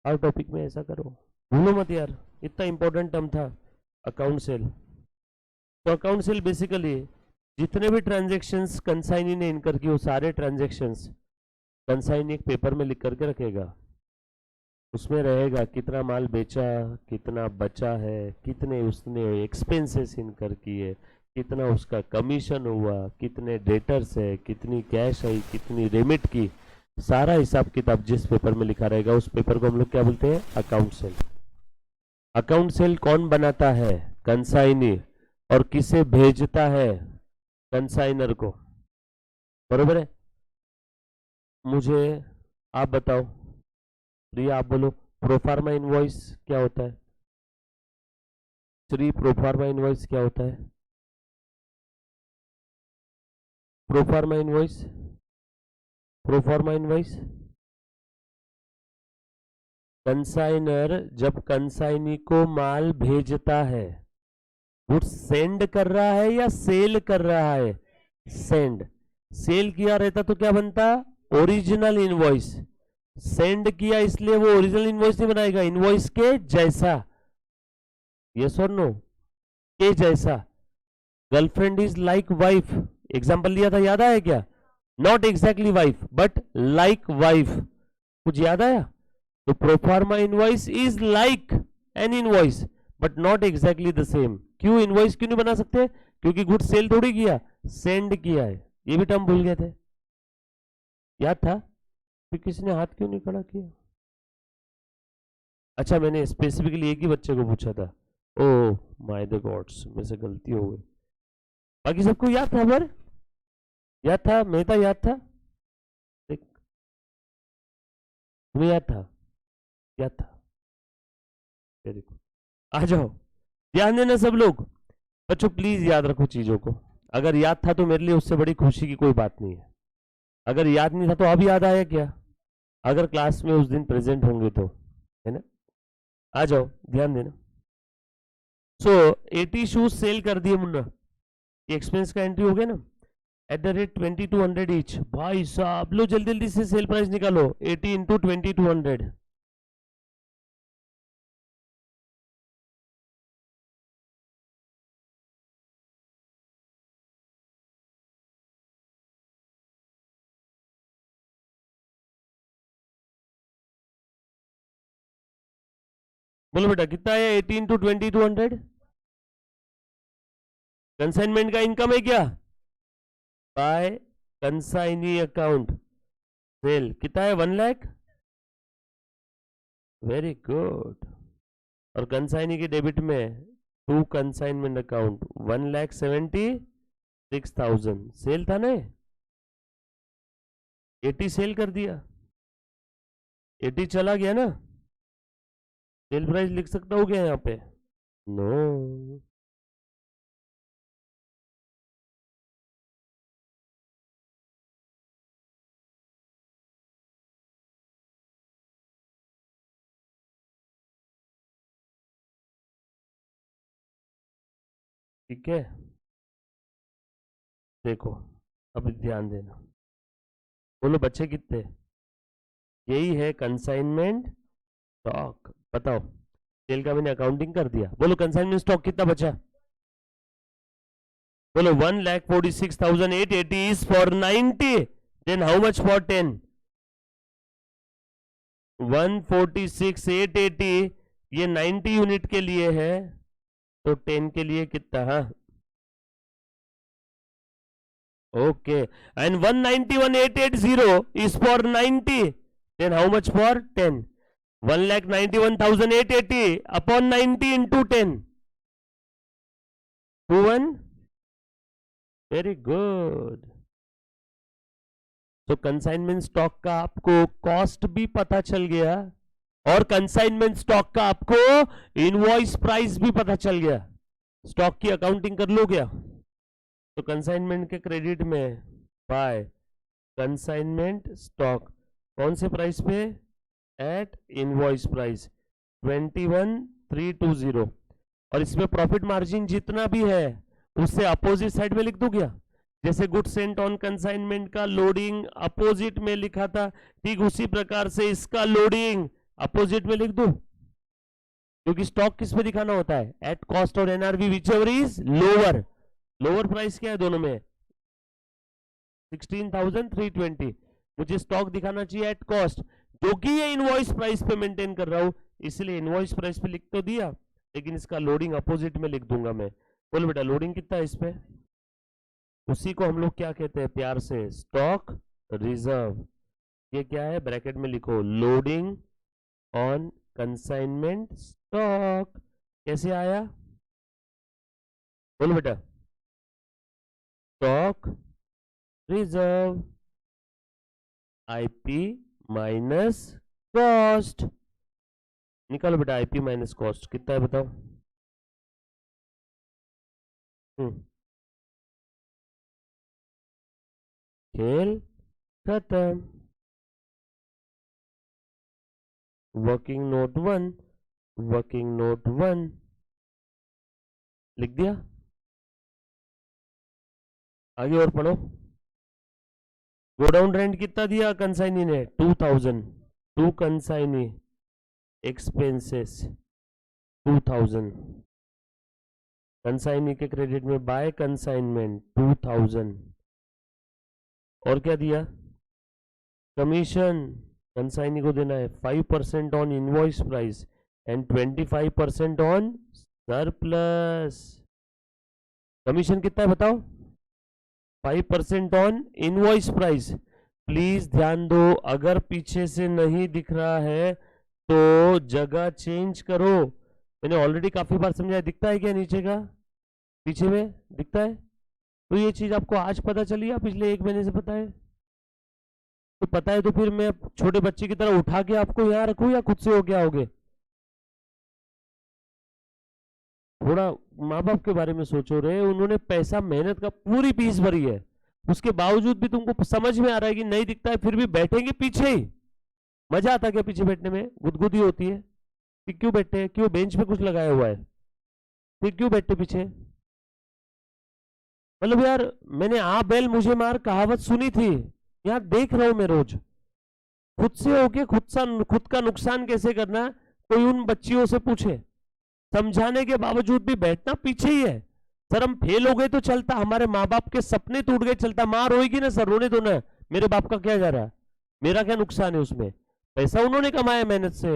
हर टॉपिक में ऐसा करो, भूलो मत यार। इतना इंपॉर्टेंट टर्म था अकाउंट सेल। तो अकाउंट सेल बेसिकली जितने भी ट्रांजेक्शन्स कंसाइनी ने इनकर किए वो सारे ट्रांजेक्शन्स कंसाइनी एक पेपर में लिख करके रखेगा। उसमें रहेगा कितना माल बेचा, कितना बचा है, कितने उसने एक्सपेंसेस इनकर किए, कितना उसका कमीशन हुआ, कितने डेटर्स है, कितनी कैश आई, कितनी रेमिट की, सारा हिसाब किताब जिस पेपर में लिखा रहेगा उस पेपर को हम लोग क्या बोलते हैं? Account cell. अकाउंट सेल कौन बनाता है? कंसाइनी। और किसे भेजता है? कंसाइनर को। बरोबर है? मुझे आप बताओ, प्रिया आप बोलो, प्रोफार्मा इनवॉइस क्या होता है? श्री, प्रोफार्मा इनवॉइस क्या होता है? Proforma invoice, proforma invoice consignor जब कंसाइनी को माल भेजता है, गुड्स सेंड कर रहा है या सेल कर रहा है? सेंड। सेल किया रहता तो क्या बनता? Original invoice. सेंड किया इसलिए वो ओरिजिनल इनवॉइस नहीं बनाएगा, इनवॉइस के जैसा। यस और नो? के जैसा। Girlfriend is like wife, example लिया था, याद आया क्या? Not exactly wife but like wife, कुछ याद आया? तो proforma invoice is like an invoice but not exactly the same. क्यों इनवॉइस क्यों नहीं बना सकते? क्योंकि गुड सेल थोड़ी किया, सेंड किया है। ये भी टर्म भूल गए थे? याद था? फिर किसी ने हाथ क्यों नहीं खड़ा किया? अच्छा, मैंने स्पेसिफिकली एक ही बच्चे को पूछा था। ओ माय द गॉड्स, मेरे से गलती हो गई। बाकी सबको याद था? पर याद था? मेहता याद था? देख, तुम्हें याद था? याद था? Very good. आ जाओ, ध्यान देना सब लोग। बच्चों प्लीज याद रखो चीजों को। अगर याद था तो मेरे लिए उससे बड़ी खुशी की कोई बात नहीं है। अगर याद नहीं था तो अब याद आया क्या? अगर क्लास में उस दिन प्रेजेंट होंगे तो, है ना? आ जाओ, ध्यान देना। सो 80 शूज सेल कर दिए मुन्ना, ये एक्सपेंस का एंट्री हो गया ना? At the rate 2200 each. भाई साहब लो जल्दी जल्दी से सेल प्राइस निकालो, 80 इंटू 2200। बोलो बेटा कितना है? 80 इंटू 2200। कंसाइनमेंट का इनकम है क्या? बाय कंसाइनी अकाउंट सेल कितना है? 1 लाख। Very good. और कंसाइनी के डेबिट में टू कंसाइनमेंट अकाउंट 1,76,000 सेल था ना? 80 सेल कर दिया, 80 चला गया ना? सेल प्राइस लिख सकता हूँ क्या यहाँ पे? नो। ठीक है, देखो अब ध्यान देना। बोलो बच्चे कितने? यही है कंसाइनमेंट स्टॉक। बताओ, सेल का मैंने अकाउंटिंग कर दिया। बोलो कंसाइनमेंट स्टॉक कितना बचा? बोलो 1,46,880 is for 90, then how much for 10? 146,880 ये 90 यूनिट के लिए है, तो 10 के लिए कितना? हाँ Okay. And 191,880 is for 90. Then how much for 10? 1,91,880 upon 90 into 10. 21. Very good. तो कंसाइनमेंट स्टॉक का आपको कॉस्ट भी पता चल गया और कंसाइनमेंट स्टॉक का आपको इनवॉइस प्राइस भी पता चल गया. स्टॉक की अकाउंटिंग कर लो क्या? तो कंसाइनमेंट के क्रेडिट में बाय कंसाइनमेंट स्टॉक कौन से प्राइस पे? At invoice price 21,320. और इसमें प्रॉफिट मार्जिन जितना भी है उससे अपोजिट साइड में लिख दो क्या? जैसे गुड सेंट ऑन कंसाइनमेंट का लोडिंग अपोजिट में लिखा था, ठीक उसी प्रकार से इसका लोडिंग अपोजिट में लिख दो, क्योंकि स्टॉक किस पे दिखाना होता है? एट कॉस्ट और NRV which ever is lower. Lower price क्या है दोनों में? 16,320. मुझे स्टॉक दिखाना चाहिए एट कॉस्ट, जो कि ये इनवॉइस प्राइस पे मेंटेन कर रहा हूं, इसलिए इनवॉइस प्राइस पे लिख तो दिया, लेकिन इसका लोडिंग अपोजिट में लिख दूंगा मैं. बोलो बेटा लोडिंग कितना है इस पे? उसी को हम लोग क्या कहते हैं प्यार से? Stock reserve. ये क्या है? ब्रैकेट में लिखो लोडिंग ऑन कंसाइनमेंट स्टॉक. कैसे आया? बोलो बेटा. Stock reserve IP minus cost. निकालो बेटा आईपी माइनस कॉस्ट कितना है बताओ. खेल खत्म. वर्किंग नोट 1, वर्किंग नोट 1 लिख दिया. आगे और पढ़ो. गोडाउन रेंट कितना दिया कंसाइनी ने? 2,000. To consignee expenses 2,000. कंसाइनी के क्रेडिट में बाय कंसाइनमेंट 2,000. और क्या दिया? कमीशन कंसाइनी को देना है 5% on invoice price and 25% on surplus. Commission कितना है बताओ? 5% ऑन इनवॉइस प्राइस. प्लीज ध्यान दो, अगर पीछे से नहीं दिख रहा है तो जगह चेंज करो. मैंने ऑलरेडी काफी बार समझाया. दिखता है क्या नीचे का? पीछे में दिखता है. तो ये चीज आपको आज पता चली या पिछले 1 महीने से पता है? तो पता है तो फिर मैं छोटे बच्चे की तरह उठा के आपको यहाँ रखूं या खुद से हो गया होगे? थोड़ा माँ बाप के बारे में सोचो रे. उन्होंने पैसा मेहनत का पूरी फीस भरी है, उसके बावजूद भी तुमको समझ में आ रहा है कि नहीं दिखता है, फिर भी बैठेंगे पीछे ही. मजा आता क्या पीछे बैठने में? गुदगुदी होती है कि क्यों बैठे हैं? क्यों बेंच पे कुछ लगाया हुआ है? फिर क्यों बैठे पीछे? मतलब यार मैंने आ बैल मुझे मार कहावत सुनी थी, यहाँ देख रहा हूं मैं रोज. खुद से होके खुद का नुकसान कैसे करना, कोई उन बच्चियों से पूछे. समझाने के बावजूद भी बैठना पीछे ही है. सर हम फेल हो गए तो चलता, हमारे माँ बाप के सपने टूट गए चलता, माँ रोएगी ना सर, रोने दो ना. मेरे बाप का क्या जा रहा है? मेरा क्या नुकसान है उसमें? पैसा उन्होंने कमाया मेहनत से.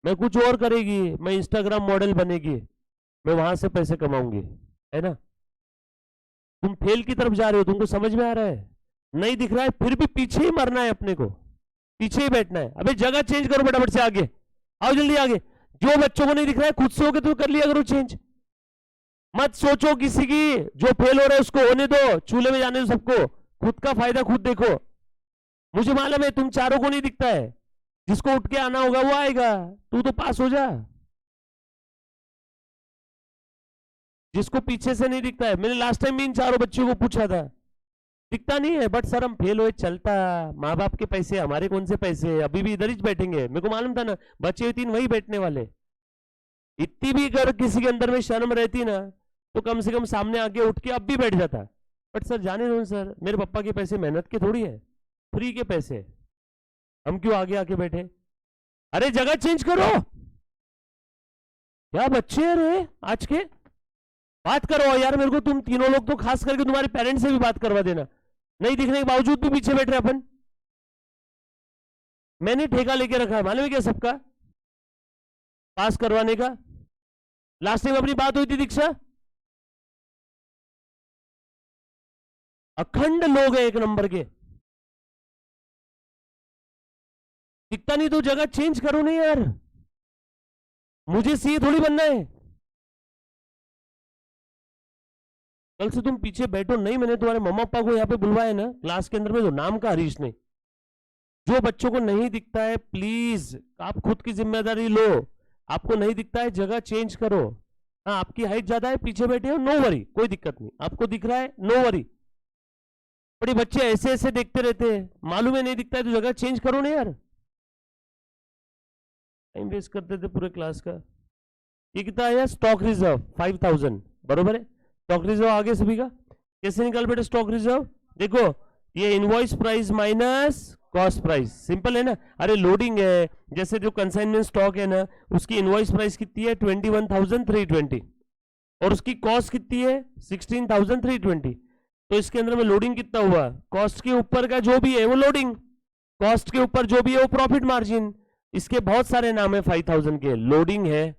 मैं कुछ और करेगी, मैं इंस्टाग्राम मॉडल बनेगी, मैं वहां से पैसे कमाऊंगी, है ना. तुम फेल की तरफ जा रहे हो, तुमको समझ में आ रहा है? नहीं दिख रहा है फिर भी पीछे ही मरना है, अपने को पीछे ही बैठना है. अबे जगह चेंज करो फटाफट से, आगे आओ जल्दी आगे. जो बच्चों को नहीं दिख रहा है खुद से होके तो कर लिया करो चेंज. मत सोचो किसी की, जो फेल हो रहा है उसको होने दो, चूल्हे में जाने दो सबको. खुद का फायदा खुद देखो. मुझे मालूम है तुम चारों को नहीं दिखता है, जिसको उठ के आना होगा वो आएगा. तू तो पास हो जा. जिसको पीछे से नहीं दिखता है, मैंने लास्ट टाइम भी इन चारों बच्चों को पूछा था, दिखता नहीं है बट सर हम फेल हुए चलता, माँ बाप के पैसे, हमारे कौन से पैसे, अभी भी इधर ही बैठेंगे. मेरे को मालूम था ना बच्चे 3 वही बैठने वाले. इतनी भी अगर किसी के अंदर में शर्म रहती ना तो कम से कम सामने आके उठ के अब भी बैठ जाता. बट सर जाने दो सर, मेरे पापा के पैसे मेहनत के थोड़ी है, फ्री के पैसे, हम क्यों आगे आके बैठे? अरे जगह चेंज करो. क्या बच्चे रे आज के. बात करो यार मेरे को, तुम तीनों लोग तो खास करके तुम्हारे पेरेंट्स से भी बात करवा देना. नहीं दिखने के बावजूद भी पीछे बैठ रहे अपन. मैंने ठेका लेके रखा है मालूम है क्या सबका, पास करवाने का. लास्ट टाइम अपनी बात हुई थी दीक्षा, अखंड लोग है एक नंबर के। दिखता नहीं तो जगह चेंज करो नहीं यार, मुझे सीए थोड़ी बनना है। कल से तुम पीछे बैठो नहीं, मैंने तुम्हारे मम्मा पापा को यहाँ पे बुलवाया ना क्लास के अंदर में, तो नाम का हरीश नहीं। जो बच्चों को नहीं दिखता है प्लीज आप खुद की जिम्मेदारी लो। आपको नहीं दिखता है जगह चेंज करो। हाँ आपकी हाइट ज्यादा है, पीछे बैठे हो, नो वरी, कोई दिक्कत नहीं। आपको दिख रहा है, नो वरी। बड़े बच्चे ऐसे ऐसे देखते रहते हैं, मालूम है नहीं दिखता है तो जगह चेंज करो ना यार। टाइम वेस्ट करते थे पूरे क्लास का। ये कितना आया? स्टॉक रिजर्व 5000, बरोबर है। स्टॉक रिजर्व आगे सभी का कैसे निकाल बेटे? स्टॉक रिजर्व देखो, ये invoice price minus cost price, simple है ना। अरे लोडिंग है, जैसे जो कंसाइनमेंट स्टॉक है ना, उसकी इनवॉइस प्राइस कितनी है? 21,320, और उसकी कॉस्ट कितनी है? 16,320। तो इसके अंदर में लोडिंग कितना हुआ? कॉस्ट के ऊपर का जो भी है वो लोडिंग, कॉस्ट के ऊपर जो भी है वो प्रॉफिट मार्जिन। इसके बहुत सारे नाम है 5000 के। लोडिंग है,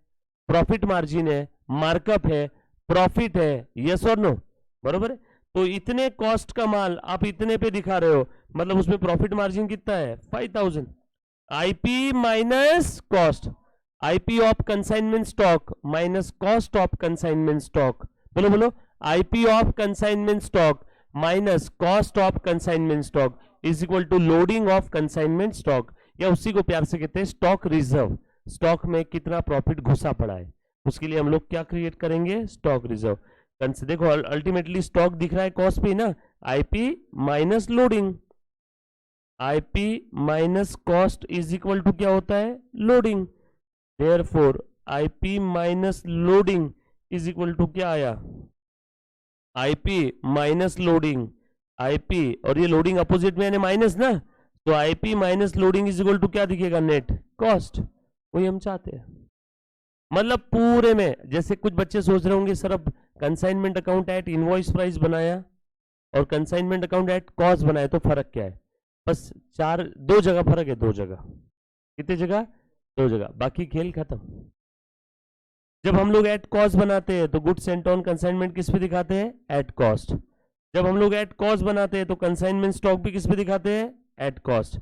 प्रॉफिट मार्जिन है, मार्कअप है, प्रॉफिट है, यस और नो, बरोबर है। तो इतने कॉस्ट का माल आप इतने पे दिखा रहे हो, मतलब उसमें प्रॉफिट मार्जिन कितना है? 5000। IP minus cost, IP of consignment stock minus cost of consignment stock. बोलो बोलो, IP of consignment stock minus cost of consignment stock is equal to loading of consignment stock, या उसी को प्यार से कहते हैं स्टॉक रिजर्व। स्टॉक में कितना प्रॉफिट घुसा पड़ा है, उसके लिए हम लोग क्या क्रिएट करेंगे? Stock reserve. देखो अल्टीमेटली स्टॉक दिख रहा है कॉस्ट पे ना, IP minus loading, IP minus cost is equal to क्या होता है? Loading. Therefore IP minus loading is equal to क्या आया? आईपी माइनस लोडिंग, आईपी और ये लोडिंग अपोजिट में यानी माइनस ना, तो IP minus loading is equal to क्या दिखेगा? Net cost. वही हम चाहते हैं। मतलब पूरे में, जैसे कुछ बच्चे सोच रहे होंगे सर अब consignment account at invoice price बनाया और कंसाइनमेंट अकाउंट एट कॉस्ट बनाया तो फर्क क्या है? बस दो जगह फर्क है, दो जगह। कितनी जगह? दो जगह, बाकी खेल खत्म। जब हम लोग एट कॉस्ट बनाते हैं तो गुड्स सेंट ऑन कंसाइनमेंट किस पे दिखाते हैं? At cost. जब हम लोग एट कॉस्ट बनाते हैं तो कंसाइनमेंट स्टॉक भी किस पे दिखाते हैं? At cost.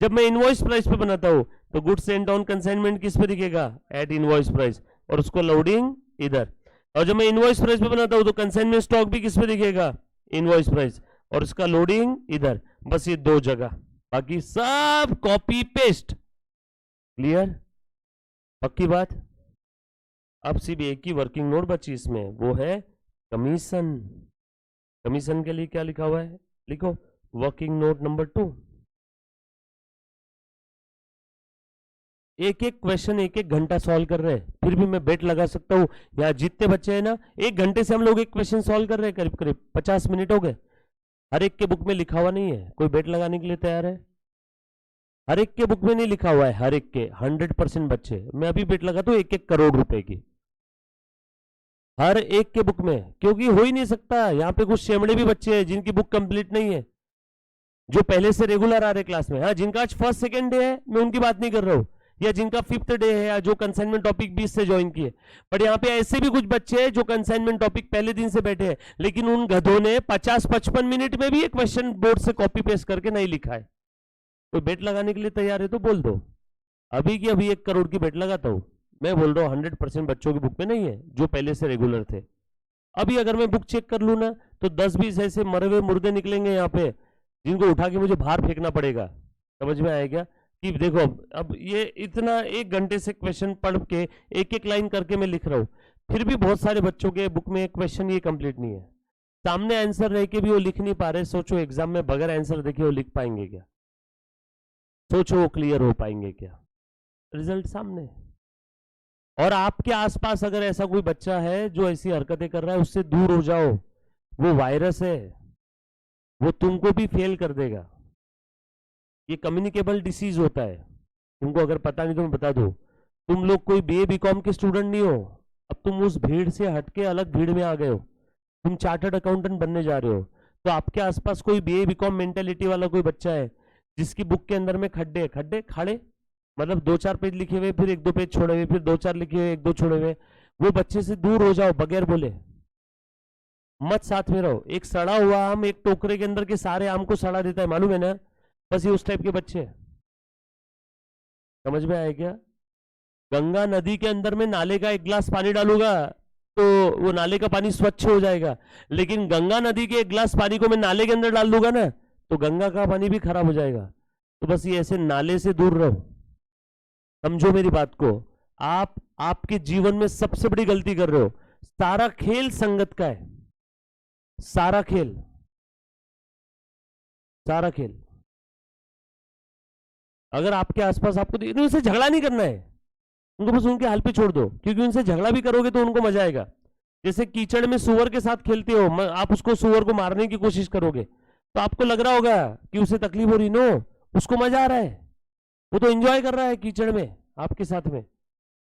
जब मैं इनवॉइस प्राइस पे बनाता हूं तो गुड्स सेंट ऑन कंसाइनमेंट किस पे दिखेगा? एट इनवॉइस प्राइस, और उसको लोडिंग इधर। और जब मैं इनवॉइस प्राइस पे बनाता हूं तो कंसाइनमेंट स्टॉक भी किस पे दिखेगा? इनवॉइस प्राइस, और उसका लोडिंग इधर। बस ये दो जगह, बाकी सब कॉपी पेस्ट। क्लियर? पक्की बात? अब सिर्फ एक ही वर्किंग नोट बची इसमें, वो है कमीशन। कमीशन के लिए क्या लिखा हुआ है? लिखो वर्किंग नोट नंबर 2। एक एक क्वेश्चन एक एक घंटा सॉल्व कर रहे हैं, फिर भी मैं बेट लगा सकता हूं यहाँ जितने बच्चे हैं ना, 1 घंटे से हम लोग एक क्वेश्चन सॉल्व कर रहे हैं, करीब करीब 50 मिनट हो गए। हर एक के बुक में लिखा हुआ नहीं है, कोई बेट लगाने के लिए तैयार है? हर एक के बुक में नहीं लिखा हुआ है, हर एक के 100% बच्चे। मैं अभी बेट लगाता हूँ 1-1 करोड़ रुपए की हर एक के बुक में, क्योंकि हो ही नहीं सकता। यहाँ पे कुछ शेमड़े भी बच्चे हैं जिनकी बुक कंप्लीट नहीं है, जो पहले से रेगुलर आ रहे क्लास में। हाँ, जिनका आज फर्स्ट सेकंड डे है मैं उनकी बात नहीं कर रहा हूँ, या जिनका 5th डे है, या जो कंसाइनमेंट टॉपिक 20 से ज्वाइन किए। बट यहाँ पे ऐसे भी कुछ बच्चे हैं जो कंसाइनमेंट टॉपिक पहले दिन से बैठे हैं, लेकिन उन गधों ने 50-55 मिनट में भी एक क्वेश्चन बोर्ड से कॉपी पेस्ट करके नहीं लिखा है। कोई बेट लगाने के लिए तैयार है तो बोल दो, अभी की अभी 1 करोड़ की बेट लगाता हूँ। मैं बोल रहा हूँ 100% बच्चों की बुक में नहीं है जो पहले से रेगुलर थे। अभी अगर मैं बुक चेक कर लूँ ना तो 10-20 ऐसे मरे हुए मुर्दे निकलेंगे यहाँ पे, जिनको उठा के मुझे बाहर फेंकना पड़ेगा। समझ में आया क्या? कि देखो अब ये इतना 1 घंटे से क्वेश्चन पढ़ के एक एक लाइन करके मैं लिख रहा हूँ, फिर भी बहुत सारे बच्चों के बुक में क्वेश्चन ये कंप्लीट नहीं है। सामने आंसर रह के भी वो लिख नहीं पा रहे। सोचो एग्जाम में बगैर आंसर देखे वो लिख पाएंगे क्या? सोचो वो क्लियर हो पाएंगे क्या? रिजल्ट सामने। और आपके आसपास अगर ऐसा कोई बच्चा है जो ऐसी हरकतें कर रहा है, उससे दूर हो जाओ। वो वायरस है, वो तुमको भी फेल कर देगा। ये कम्युनिकेबल डिसीज होता है। तुमको अगर पता नहीं तो मैं बता दूं, तुम लोग कोई बीए बीकॉम के स्टूडेंट नहीं हो। अब तुम उस भीड़ से हटके अलग भीड़ में आ गए हो, तुम चार्टर्ड अकाउंटेंट बनने जा रहे हो। तो आपके आसपास कोई बीए बीकॉम मेंटेलिटी वाला कोई बच्चा है जिसकी बुक के अंदर में खड्डे खड्डे खाड़े, मतलब 2-4 पेज लिखे हुए, फिर 1-2 पेज छोड़े हुए, फिर 2-4 लिखे हुए, 1-2 छोड़े हुए, वो बच्चे से दूर हो जाओ बगैर बोले। मत साथ में रहो। एक सड़ा हुआ आम एक टोकरे के अंदर के सारे आम को सड़ा देता है, मालूम है ना? बस ये उस टाइप के बच्चे हैं। समझ में आया क्या? गंगा नदी के अंदर में नाले का एक गिलास पानी डालूंगा तो वो नाले का पानी स्वच्छ हो जाएगा, लेकिन गंगा नदी के एक गिलास पानी को मैं नाले के अंदर डाल दूंगा ना तो गंगा का पानी भी खराब हो जाएगा। तो बस ये ऐसे नाले से दूर रहो। समझो मेरी बात को। आप आपके जीवन में सबसे बड़ी गलती कर रहे हो। सारा खेल संगत का है, सारा खेल, सारा खेल। अगर आपके आसपास आपको उनसे झगड़ा नहीं करना है, उनको बस उनके हाल पे छोड़ दो, क्योंकि उनसे झगड़ा भी करोगे तो उनको मजा आएगा। जैसे कीचड़ में सुअर के साथ खेलते हो, आप उसको सुअर को मारने की कोशिश करोगे तो आपको लग रहा होगा कि उसे तकलीफ हो रही, नो, उसको मजा आ रहा है, वो तो एंजॉय कर रहा है कीचड़ में आपके साथ में।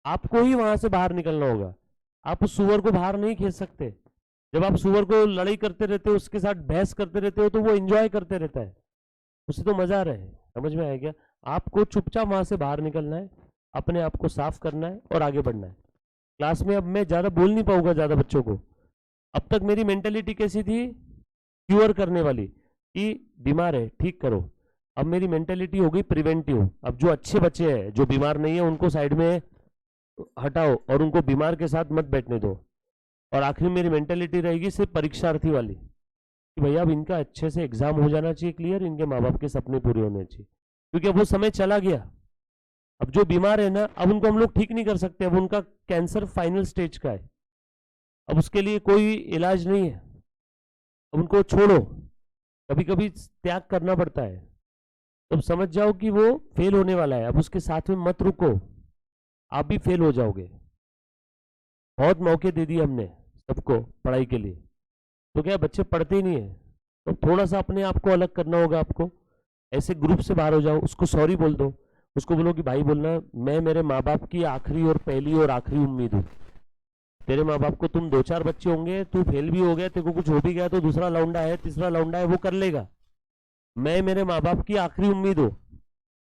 आपको ही वहां से बाहर निकलना होगा। आप उस सुअर को बाहर नहीं खींच सकते। जब आप सुअर को लड़ाई करते रहते हो, उसके साथ बहस करते रहते हो, तो वो एंजॉय करते रहता है, उसे तो मजा आ रहा है। समझ में आया क्या? आपको चुपचाप वहां से बाहर निकलना है, अपने आप को साफ करना है और आगे बढ़ना है। क्लास में अब मैं ज्यादा बोल नहीं पाऊंगा ज्यादा बच्चों को। अब तक मेरी मेंटेलिटी कैसी थी? क्यूर करने वाली, कि बीमार है ठीक करो। अब मेरी मेंटेलिटी हो गई प्रिवेंटिव। अब जो अच्छे बच्चे हैं जो बीमार नहीं है उनको साइड में हटाओ और उनको बीमार के साथ मत बैठने दो। और आखिर मेरी मेंटेलिटी रहेगी सिर्फ परीक्षार्थी वाली, कि भैया अब इनका अच्छे से एग्जाम हो जाना चाहिए क्लियर, इनके माँ बाप के सपने पूरे होने चाहिए, क्योंकि अब वो समय चला गया। अब जो बीमार है ना, अब उनको हम लोग ठीक नहीं कर सकते। अब उनका कैंसर फाइनल स्टेज का है, अब उसके लिए कोई इलाज नहीं है। अब उनको छोड़ो, कभी कभी त्याग करना पड़ता है। तो समझ जाओ कि वो फेल होने वाला है, अब उसके साथ में मत रुको, आप भी फेल हो जाओगे। बहुत मौके दे दिए हमने सबको पढ़ाई के लिए, तो क्या बच्चे पढ़ते ही नहीं है। तो थोड़ा सा अपने आप को अलग करना होगा आपको। ऐसे ग्रुप से बाहर हो जाओ, उसको सॉरी बोल दो, उसको बोलो कि भाई बोलना मैं मेरे माँ बाप की आखिरी और पहली और आखिरी उम्मीद हूँ। तेरे माँ बाप को तुम 2-4 बच्चे होंगे, तू फेल भी हो गया, तेरे को कुछ हो भी गया तो दूसरा लौंडा है तीसरा लौंडा है वो कर लेगा। मैं मेरे माँ बाप की आखिरी उम्मीद हूँ,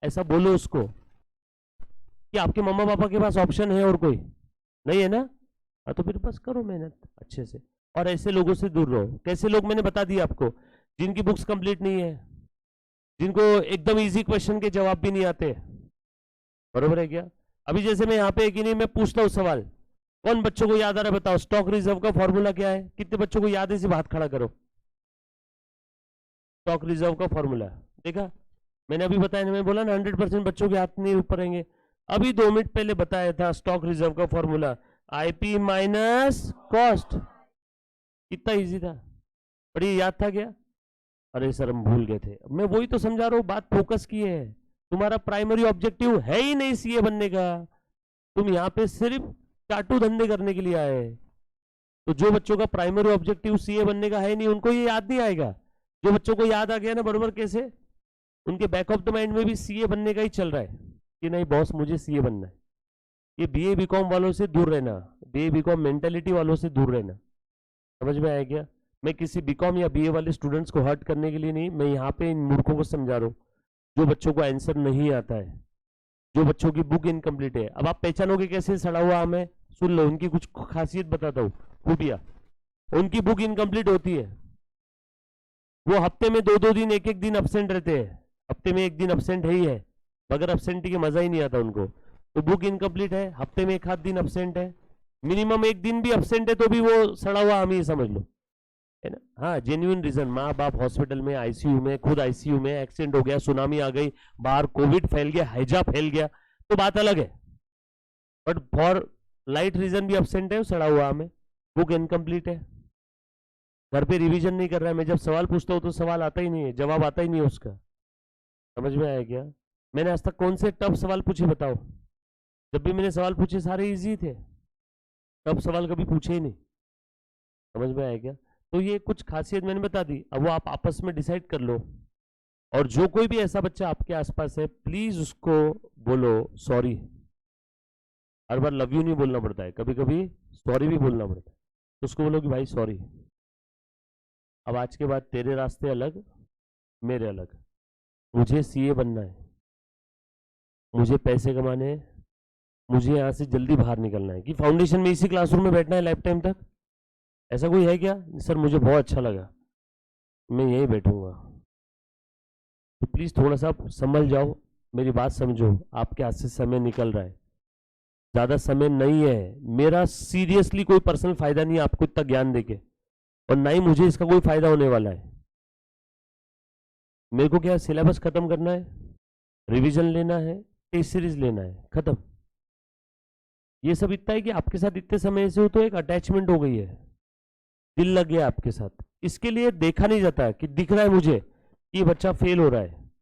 ऐसा बोलो उसको। कि आपके मम्मा पापा के पास ऑप्शन है और कोई नहीं है ना? तो फिर बस करो मेहनत अच्छे से, और ऐसे लोगों से दूर रहो। कैसे लोग? मैंने बता दिया आपको, जिनकी बुक्स कंप्लीट नहीं है, जिनको एकदम इजी क्वेश्चन के जवाब भी नहीं आते। बरोबर है क्या? अभी जैसे मैं यहाँ पे कि नहीं, मैं पूछता हूँ सवाल, कौन बच्चों को याद आ रहा है बताओ? स्टॉक रिजर्व का फॉर्मूला क्या है? कितने बच्चों को याद है? सिर्फ हाथ खड़ा करो। स्टॉक रिजर्व का फॉर्मूला देखा? मैंने अभी बताया ना, मैं बोला ना 100% बच्चों के हाथ नहीं ऊपर रहेंगे। अभी 2 मिनट पहले बताया था स्टॉक रिजर्व का फॉर्मूला, आईपी माइनस कॉस्ट। कितना इजी था, पर ये याद था क्या? अरे सर हम भूल गए थे। मैं वही तो समझा रहा हूँ, बात फोकस की है। तुम्हारा प्राइमरी ऑब्जेक्टिव है ही नहीं सीए बनने का, तुम यहाँ पे सिर्फ चाटू धंधे करने के लिए आए। तो जो बच्चों का प्राइमरी ऑब्जेक्टिव सीए बनने का है नहीं, उनको ये याद नहीं आएगा। जो बच्चों को याद आ गया ना बरोबर, कैसे उनके बैक ऑफ द माइंड में भी सीए बनने का ही चल रहा है कि नहीं बॉस मुझे सीए बनना है। ये बीए बीकॉम वालों से दूर रहना, बीए बीकॉम मेंटेलिटी वालों से दूर रहना। समझ में आया क्या? मैं किसी बीकॉम या बीए वाले स्टूडेंट्स को हर्ट करने के लिए नहीं, मैं यहाँ पे इन मूर्खों को समझा रहा हूँ जो बच्चों को आंसर नहीं आता है, जो बच्चों की बुक इनकम्प्लीट है। अब आप पहचानोगे कैसे सड़ा हुआ आम है? सुन लो, उनकी कुछ खासियत बताता हूँ, खूबियां। उनकी बुक इनकम्प्लीट होती है, वो हफ्ते में 2-2 दिन 1-1 दिन अब्सेंट रहते हैं। हफ्ते में 1 दिन अब्सेंट है ही है, बगैर अब्सेंटी के मजा ही नहीं आता उनको। तो बुक इनकम्प्लीट है, हफ्ते में 1 आध दिन अब्सेंट है, मिनिमम 1 दिन भी अब्सेंट है तो भी वो सड़ा हुआ आम ही समझ लो, है ना? हाँ, जेन्युइन रीजन, माँ बाप हॉस्पिटल में, आईसीयू में, खुद आईसीयू में, एक्सीडेंट हो गया, सुनामी आ गई, बाहर कोविड फैल गया, हैजा फैल गया, तो बात अलग है। बट फॉर लाइट रीजन भी अब्सेंट है, सड़ा हुआ आम है, बुक इनकम्प्लीट है, घर पे रिवीजन नहीं कर रहा है। मैं जब सवाल पूछता हूँ तो सवाल आता ही नहीं है, जवाब आता ही नहीं है उसका। समझ में आया क्या? मैंने आज तक कौन से टफ सवाल पूछे बताओ? जब भी मैंने सवाल पूछे सारे इजी थे, टफ सवाल कभी पूछे ही नहीं। समझ में आया क्या? तो ये कुछ खासियत मैंने बता दी, अब वो आप आपस में डिसाइड कर लो। और जो कोई भी ऐसा बच्चा आपके आसपास है, प्लीज उसको बोलो sorry. Her bar love you नहीं बोलना पड़ता है, कभी कभी सॉरी भी बोलना पड़ता है। तो उसको बोलो कि भाई सॉरी, अब आज के बाद तेरे रास्ते अलग, मेरे अलग। मुझे सीए बनना है, मुझे पैसे कमाने हैं, मुझे यहाँ से जल्दी बाहर निकलना है। कि फाउंडेशन में इसी क्लासरूम में बैठना है लाइफ टाइम तक? ऐसा कोई है क्या? सर मुझे बहुत अच्छा लगा, मैं यहीं बैठूंगा। तो प्लीज थोड़ा सा संभल जाओ, मेरी बात समझो, आपके हाथ से समय निकल रहा है, ज्यादा समय नहीं है। मेरा सीरियसली कोई पर्सनल फायदा नहीं है आपको इतना ज्ञान देके, और ना ही मुझे इसका कोई फायदा होने वाला है। मेरे को क्या सिलेबस खत्म करना है, रिवीजन लेना है, टेस्ट सीरीज लेना है, खत्म। ये सब इतना है कि आपके साथ इतने समय से हो तो एक अटैचमेंट हो गई है, दिल लग गया आपके साथ। इसके लिए देखा नहीं जाता कि दिख रहा है मुझे कि ये बच्चा फेल हो रहा है,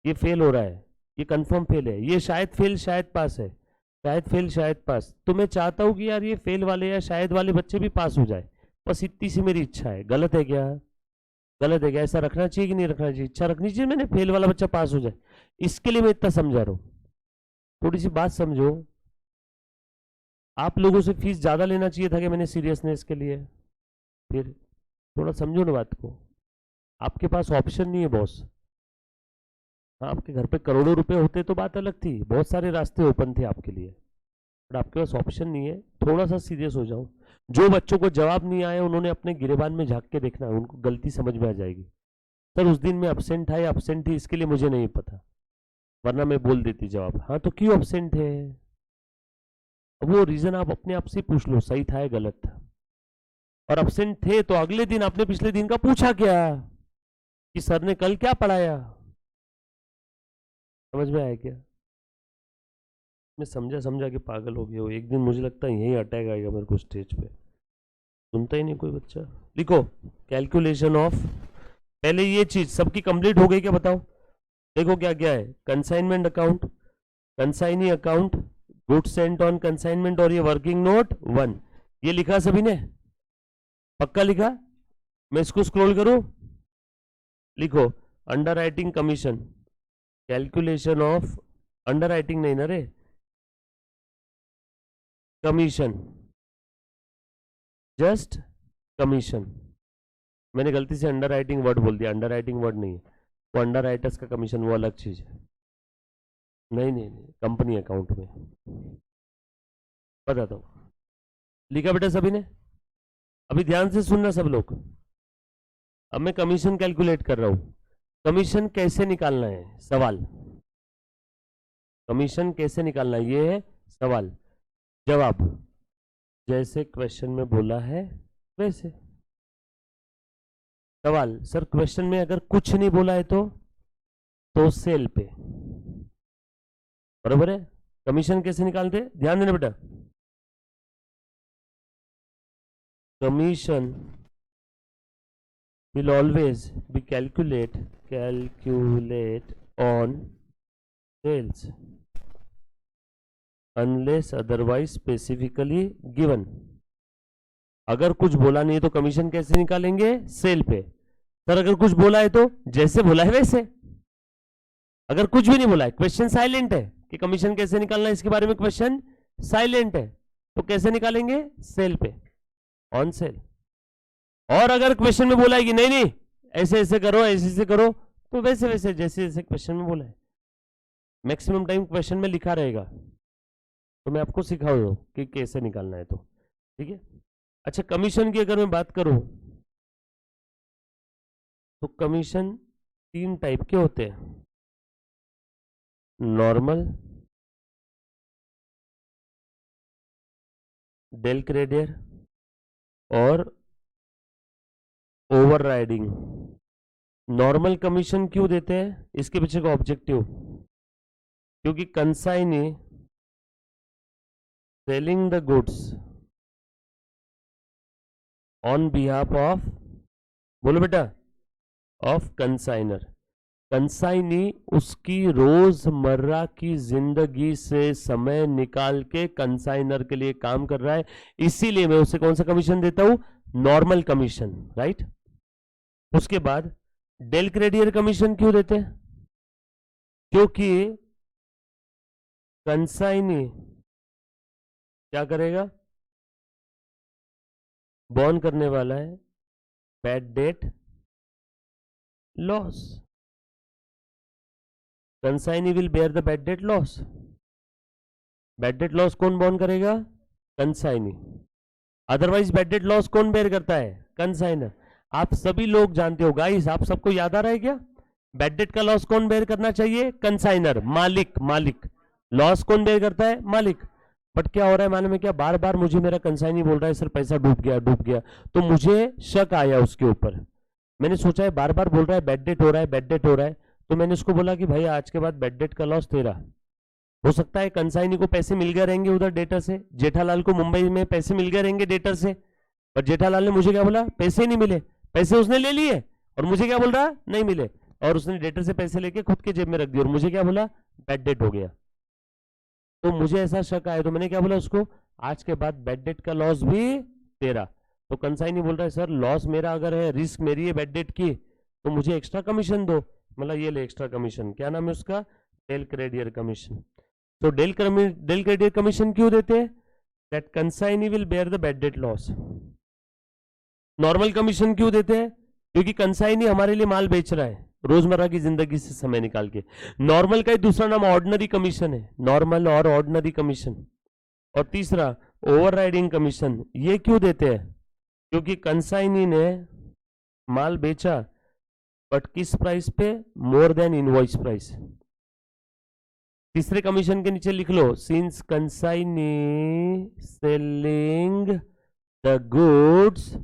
ये फेल हो रहा है, ये कंफर्म फेल है, ये शायद फेल शायद पास है, शायद फेल शायद पास। तो मैं चाहता हूं कि यार ये फेल वाले या शायद वाले बच्चे भी पास हो जाए, बस इतनी सी मेरी इच्छा है। गलत है क्या? गलत है क्या? ऐसा रखना चाहिए कि नहीं रखना चाहिए? इच्छा रखनी चाहिए मैंने फेल वाला बच्चा पास हो जाए, इसके लिए मैं इतना समझा रहा हूँ। थोड़ी सी बात समझो, आप लोगों से फीस ज्यादा लेना चाहिए था कि मैंने सीरियसनेस के लिए? फिर थोड़ा समझो ना बात को। आपके पास ऑप्शन नहीं है बॉस। हाँ, आपके घर पे करोड़ों रुपए होते तो बात अलग थी, बहुत सारे रास्ते ओपन थे आपके लिए, बट आपके पास ऑप्शन नहीं है। थोड़ा सा सीरियस हो जाओ। जो बच्चों को जवाब नहीं आए उन्होंने अपने गिरेबान में झांक के देखना है, उनको गलती समझ में आ जाएगी। सर उस दिन मैं अब्सेंट था या अब्सेंट थी इसके लिए मुझे नहीं पता, वरना मैं बोल देती जवाब। हाँ तो क्यों अब्सेंट है? वो रीजन आप अपने आप से पूछ लो, सही था या गलत था। और अब्सेंट थे तो अगले दिन आपने पिछले दिन का पूछा क्या कि सर ने कल क्या पढ़ाया? समझ में आया क्या? मैं समझा समझा के पागल हो गया हूँ। एक दिन मुझे लगता है यही अटैक आएगा मेरे को स्टेज पे, सुनता ही नहीं कोई बच्चा। लिखो कैलकुलेशन ऑफ, पहले ये चीज सबकी कंप्लीट हो गई क्या बताओ? देखो क्या क्या है, consignment account, consignee account, goods sent on consignment, और ये वर्किंग नोट 1। ये लिखा सभी ने? पक्का लिखा? मैं इसको स्क्रॉल करूं? लिखो under writing commission, calculation of, under writing नहीं ना रे, कमीशन, जस्ट कमीशन। मैंने गलती से अंडर राइटिंग वर्ड बोल दिया, अंडर राइटिंग वर्ड नहीं है वो, अंडर राइटर्स का कमीशन वो अलग चीज है। नहीं नहीं नहीं, कंपनी अकाउंट में बताता हूँ। लिखा बेटा सभी ने? अभी ध्यान से सुनना सब लोग। अब मैं कमीशन कैलकुलेट कर रहा हूं। कमीशन कैसे निकालना है सवाल, कमीशन कैसे निकालना है ये है सवाल। जवाब जैसे क्वेश्चन में बोला है वैसे। सवाल, सर क्वेश्चन में अगर कुछ नहीं बोला है तो सेल पे, बरोबर है? कमीशन कैसे निकालते, ध्यान देना बेटा। Commission will always be calculate on sales unless otherwise specifically given। अगर कुछ बोला नहीं है तो कमीशन कैसे निकालेंगे? सेल पे। सर अगर कुछ बोला है तो जैसे बोला है वैसे। अगर कुछ भी नहीं बोला है, क्वेश्चन साइलेंट है कि कमीशन कैसे निकालना है इसके बारे में, क्वेश्चन साइलेंट है, तो कैसे निकालेंगे? सेल पे, ऑन सेल। और अगर क्वेश्चन में बोला है कि नहीं नहीं ऐसे ऐसे करो, ऐसे ऐसे करो, तो वैसे वैसे जैसे जैसे क्वेश्चन में बोला है। मैक्सिमम टाइम क्वेश्चन में लिखा रहेगा, तो मैं आपको सिखा दूँ कि कैसे निकालना है, तो ठीक है। अच्छा, कमीशन की अगर मैं बात करूं तो कमीशन 3 टाइप के होते हैं, नॉर्मल, डेल क्रेडियर और ओवरराइडिंग। नॉर्मल कमीशन क्यों देते हैं, इसके पीछे का ऑब्जेक्टिव, क्योंकि consignee selling the goods on behalf of, बोलो बेटा, ऑफ कंसाइनर। कंसाइनी उसकी रोजमर्रा की जिंदगी से समय निकाल के कंसाइनर के लिए काम कर रहा है, इसीलिए मैं उसे कौन सा कमीशन देता हूं? Normal commission, right. उसके बाद डेल क्रेडियर कमीशन क्यों देते हैं? क्योंकि कंसाइनी क्या करेगा? बॉर्न करने वाला है bad debt loss. Consignee will bear the bad debt loss. Bad debt loss कौन बॉर्न करेगा? Consignee. Otherwise bad debt loss कौन बेयर करता है? कंसाइनर। आप सभी लोग जानते हो गाइस, आप सबको याद आ रहा है क्या? बैड डेट का लॉस कौन बेयर करना चाहिए? कंसाइनर, मालिक। मालिक लॉस कौन बेयर करता है? मालिक। बट क्या हो रहा है मालूम है क्या? बार बार मुझे मेरा कंसाइनी बोल रहा है सर पैसा डूब गया डूब गया, तो मुझे शक आया उसके ऊपर। मैंने सोचा है बार बार बोल रहा है बैड डेट हो रहा है बैड डेट हो रहा है, तो मैंने उसको बोला कि भाई आज के बाद बैड डेट का लॉस तेरा। हो सकता है कंसाइनी को पैसे मिल गए रहेंगे उधर डेटर से, जेठालाल को मुंबई में पैसे मिल गए रहेंगे डेटर से, पर जेठालाल ने मुझे क्या बोला? पैसे नहीं मिले। पैसे उसने ले लिए और मुझे क्या बोल रहा? नहीं मिले। और उसने डेटर से पैसे लेके खुद के जेब में रख दिए और मुझे क्या बोला? बैड डेट हो गया। तो मुझे ऐसा शक आया, तो मैंने क्या बोला उसको? आज के बाद बैड डेट का लॉस भी तेरा। तो कंसाइनी बोल रहा है सर लॉस मेरा अगर है, रिस्क मेरी है बैड डेट की, तो मुझे एक्स्ट्रा कमीशन दो। मतलब ये ले एक्स्ट्रा कमीशन, क्या नाम है उसका? Del credere commission. तो डेल क्रेडियर कमीशन क्यों देते हैं? That consignee will bear the bad debt loss. Normal commission क्यों देते हैं? क्योंकि कंसाइनी हमारे लिए माल बेच रहा है रोजमर्रा की जिंदगी से समय निकाल के। नॉर्मल का ही दूसरा नाम ऑर्डिनरी कमीशन है, नॉर्मल और ऑर्डिनरी कमीशन। और तीसरा ओवरराइडिंग कमीशन। ये क्यों देते हैं? क्योंकि कंसाइनी ने माल बेचा बट किस प्राइस पे? More than invoice price. तीसरे कमीशन के नीचे लिख लो, since consignee selling the goods,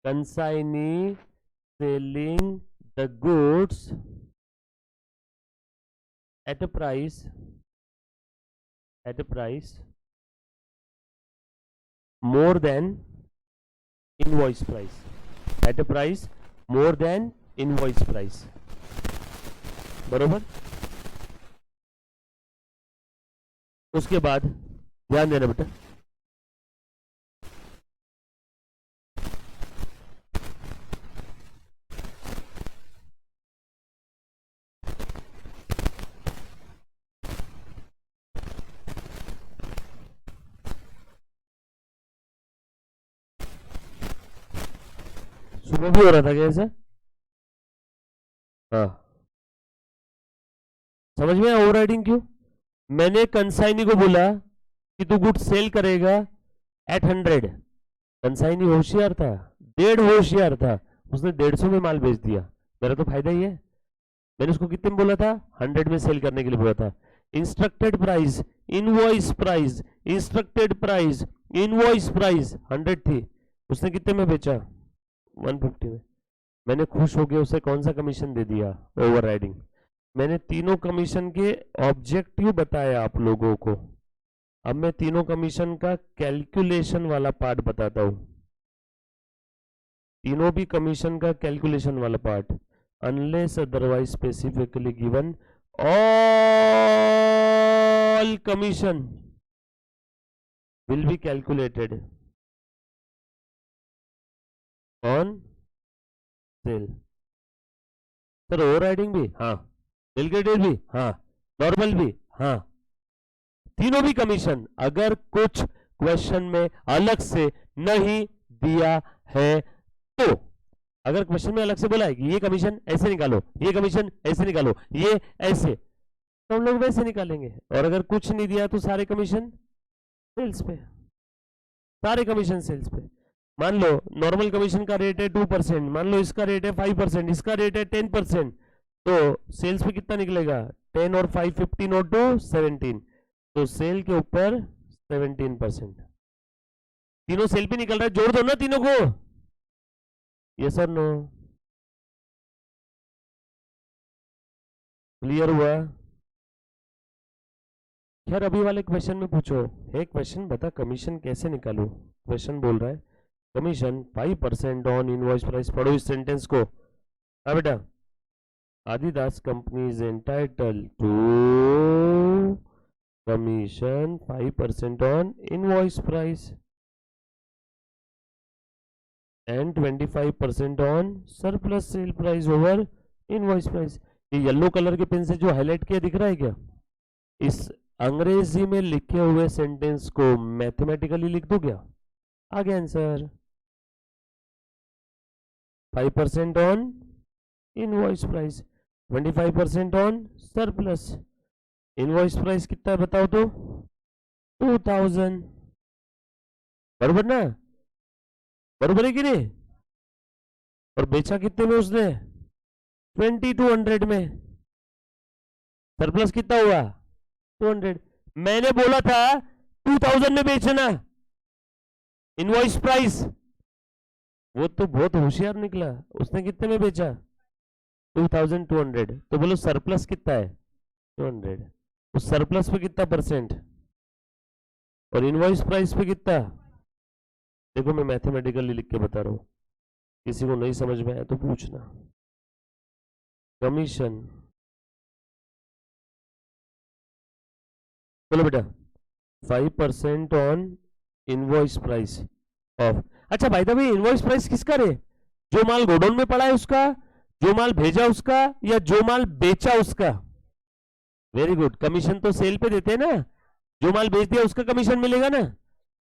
consignee selling the goods at a price more than invoice price, at a price more than invoice price। बरोबर? उसके बाद ध्यान देना बेटा, सुबह भी हो रहा था क्या ऐसा? हाँ, समझ में आया ओवरराइडिंग क्यों? मैंने कंसाइनी को बोला कि तू गुड सेल करेगा एट 100। कंसाइनी होशियार था, डेढ़ होशियार था, उसने 150 में माल बेच दिया। मेरा तो फायदा ही है। मैंने उसको कितने में बोला था? 100 में सेल करने के लिए बोला था। Instructed price, invoice price, instructed price, invoice price 100 थी, उसने कितने में बेचा? 150 में। मैंने खुश हो गया, उसे कौन सा कमीशन दे दिया? ओवरराइडिंग। मैंने तीनों कमीशन के ऑब्जेक्टिव बताया आप लोगों को। अब मैं तीनों कमीशन का कैलकुलेशन वाला पार्ट बताता हूं। तीनों भी कमीशन का कैलकुलेशन वाला part. Unless otherwise specifically given, all commission will be calculated on sale. Sir overriding भी? हाँ। डेलीगेटेड भी? हाँ। नॉर्मल भी? हाँ। तीनों भी कमीशन अगर कुछ क्वेश्चन में अलग से नहीं दिया है तो, अगर क्वेश्चन में अलग से बोला है कि ये कमीशन ऐसे निकालो, ये कमीशन ऐसे निकालो, ये ऐसे, तो हम लोग वैसे निकालेंगे। और अगर कुछ नहीं दिया तो सारे कमीशन सेल्स पे, सारे कमीशन सेल्स पे। मान लो नॉर्मल कमीशन का रेट है 2%, मान लो इसका रेट है 5%, इसका रेट है 10%, तो सेल्स पे कितना निकलेगा? 10 और 5 15 और 2 17, तो सेल के ऊपर 17%। तीनों सेल पे निकल रहा है, जोड़ दो ना तीनों को। यस और नो? क्लियर हुआ? खैर अभी वाले क्वेश्चन में पूछो, एक क्वेश्चन बता कमीशन कैसे निकालू। क्वेश्चन बोल रहा है कमीशन 5% ऑन इनवॉइस प्राइस। पढ़ो इस सेंटेंस को। हाँ बेटा, Adidas company is entitled to commission 5% on invoice price and 25% on surplus sale price over invoice price। ये येलो कलर के पेन से जो हाईलाइट किया दिख रहा है क्या? इस अंग्रेजी में लिखे हुए सेंटेंस को मैथमेटिकली लिख दो क्या? आ गया answer. 5% on invoice price, 25% on surplus. Invoice price कितना है बताओ तो? 2000, बरोबर ना? बरोबर है कि नहीं? और बेचा कितने में उसने? 2200 में। सरप्लस कितना हुआ? 200। मैंने बोला था 2000 में बेचना, इनवॉइस प्राइस। वो तो बहुत होशियार निकला, उसने कितने में बेचा? 2200। तो बोलो सरप्लस कितना है? 200। उस सरप्लस पे कितना परसेंट? और इनवॉइस प्राइस पे कितना? देखो मैं मैथमेटिकली लिख के बता रहा हूं, किसी को नहीं समझ में आया तो पूछना। कमीशन, बोलो बेटा, 5% ऑन इनवॉइस प्राइस ऑफ। अच्छा भाई, तभी इनवॉइस प्राइस किसका रे? जो माल गोडाउन में पड़ा है उसका, जो माल भेजा उसका, या जो माल बेचा उसका? Very good. कमीशन तो सेल पे देते हैं ना, जो माल बेच दिया उसका कमीशन मिलेगा ना।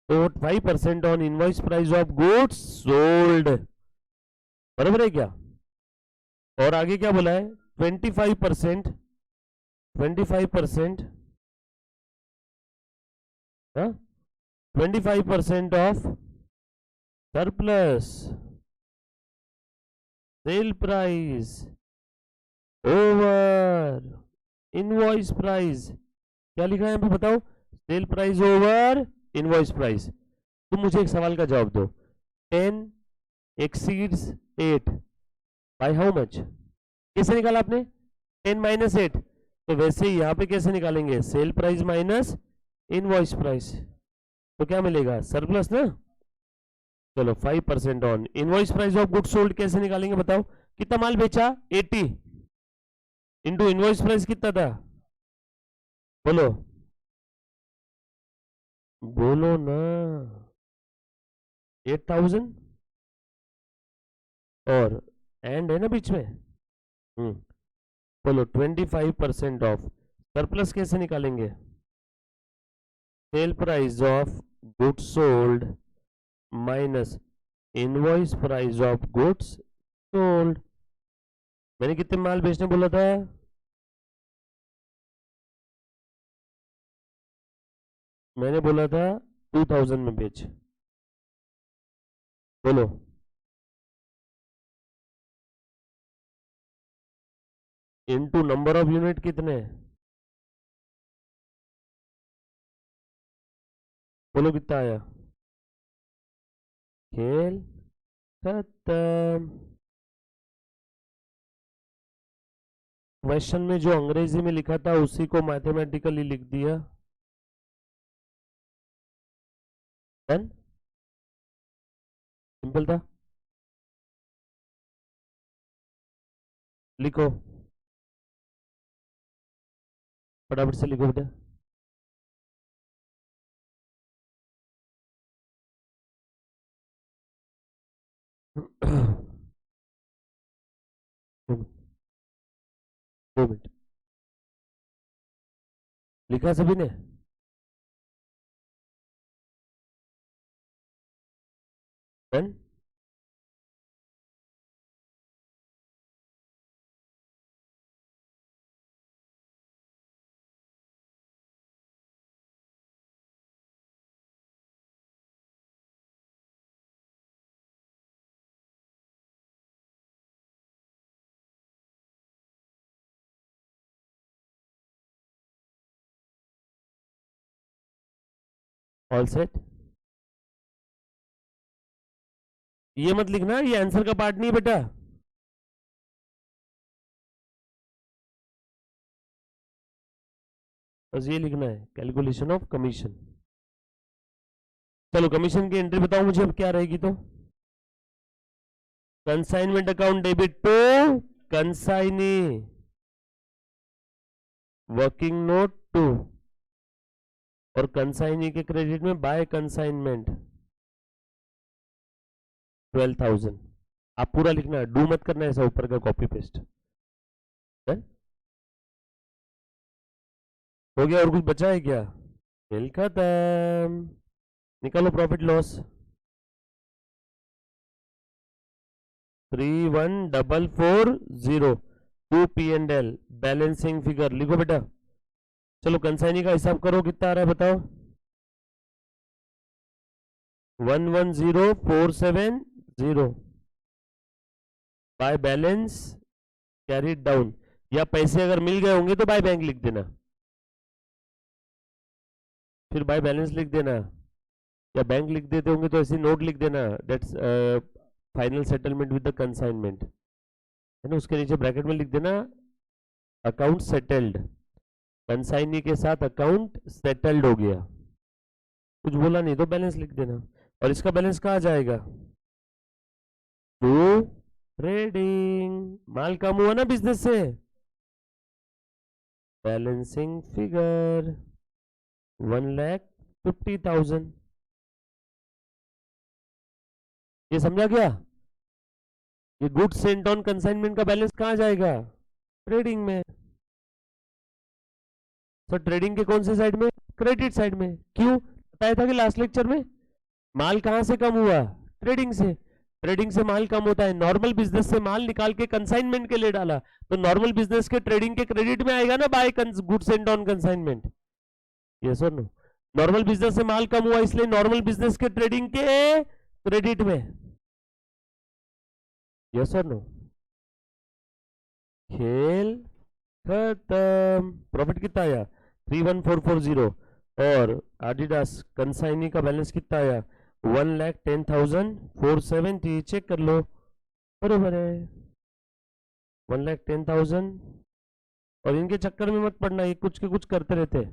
तो 5% on invoice price of goods sold, बराबर है क्या? और आगे क्या बोला है? 25%, 25%, 25% of surplus sale price over invoice price. क्या लिखा है यहाँ पे बताओ? Sale price over invoice price. तुम मुझे एक सवाल का जवाब दो। 10 exceeds 8 by how much? कैसे निकाला आपने? 10 माइनस 8। तो वैसे ही यहाँ पे कैसे निकालेंगे? Sale price minus invoice price, तो क्या मिलेगा? सरप्लस ना। चलो 5% on invoice price of goods sold कैसे निकालेंगे बताओ? कितना माल बेचा? 80 इंटू इनवॉइस प्राइस कितना था? बोलो, बोलो ना। 8000 और एंड है ना बीच में। बोलो 25% ऑफ सरप्लस कैसे निकालेंगे? Sale price of goods sold minus invoice price of goods sold. मैंने कितने माल बेचने बोला था? मैंने बोला था 2000 में बेच। बोलो, इनटू नंबर ऑफ यूनिट कितने? बोलो कितना आया? खेल खत्म। क्वेश्चन में जो अंग्रेजी में लिखा था उसी को मैथमेटिकली लिख दिया। डन, सिंपल था। लिखो, फटाफट से लिखो बेटा। दो मिनट, लिखा सभी ने? डन। All set. ये मत लिखना, ये आंसर का पार्ट नहीं है बेटा। बस ये लिखना है, कैलकुलेशन ऑफ कमीशन। चलो कमीशन की एंट्री बताओ मुझे अब क्या रहेगी। तो consignment account debit to consignee, working note two, और कंसाइनी के क्रेडिट में बाय कंसाइनमेंट 12,000। आप पूरा लिखना है, डू मत करना ऐसा ऊपर का कॉपी पेस्ट। हो गया? और कुछ बचा है क्या? खेल खत्म। निकालो profit loss. 31,440 to P&L balancing figure लिखो बेटा। चलो कंसाइनी का हिसाब करो, कितना आ रहा है बताओ? 110470 बाय बैलेंस कैरीड डाउन, या पैसे अगर मिल गए होंगे तो बाय बैंक लिख देना, फिर बाय बैलेंस लिख देना, या बैंक लिख देते होंगे तो ऐसे नोट लिख देना, that's final settlement with the consignment, है ना। उसके नीचे ब्रैकेट में लिख देना अकाउंट सेटल्ड, कंसाइनी के साथ अकाउंट सेटल्ड हो गया। कुछ बोला नहीं तो बैलेंस लिख देना। और इसका बैलेंस कहाँ जाएगा? To trading. माल कम हुआ ना बिजनेस से, बैलेंसिंग फिगर 1,50,000। ये समझा गया? ये गुड्स सेंट ऑन कंसाइनमेंट का बैलेंस कहाँ जाएगा? ट्रेडिंग में। सर ट्रेडिंग के कौन से साइड में? क्रेडिट साइड में। क्यों बताया था कि लास्ट लेक्चर में? माल कहां से कम हुआ? ट्रेडिंग से। ट्रेडिंग से माल कम होता है, नॉर्मल बिजनेस से माल निकाल के कंसाइनमेंट के लिए डाला तो नॉर्मल बिजनेस के ट्रेडिंग के क्रेडिट में आएगा ना, by goods sent on consignment. Yes और नो? नॉर्मल बिजनेस से माल कम हुआ इसलिए नॉर्मल बिजनेस के ट्रेडिंग के क्रेडिट में। यस और नो? खेल खत्म। प्रॉफिट कितना आया? 31440। और एडिडास कंसाइनी का बैलेंस कितना आया? 1,10,470। चेक कर लो, बरोबर है 1,10,000। और इनके चक्कर में मत पड़ना, ये कुछ के कुछ करते रहते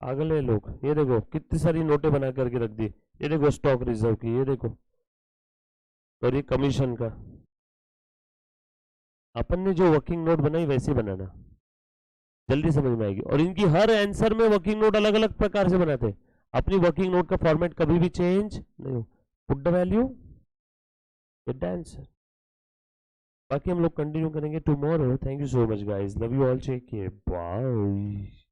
पागल है लोग। ये देखो कितनी सारी नोटें बना करके रख दी, ये देखो स्टॉक रिजर्व की, ये देखो, और ये कमीशन का। अपन ने जो वर्किंग नोट बनाई वैसे बनाना, जल्दी समझ में आएगी। और इनकी हर आंसर में वर्किंग नोट अलग अलग प्रकार से बनाते हैं। अपनी वर्किंग नोट का फॉर्मेट कभी भी चेंज नहीं हो। Put the value, get the answer. बाकी हम लोग कंटिन्यू करेंगे tomorrow. Thank you so much guys, love you all, take care, bye.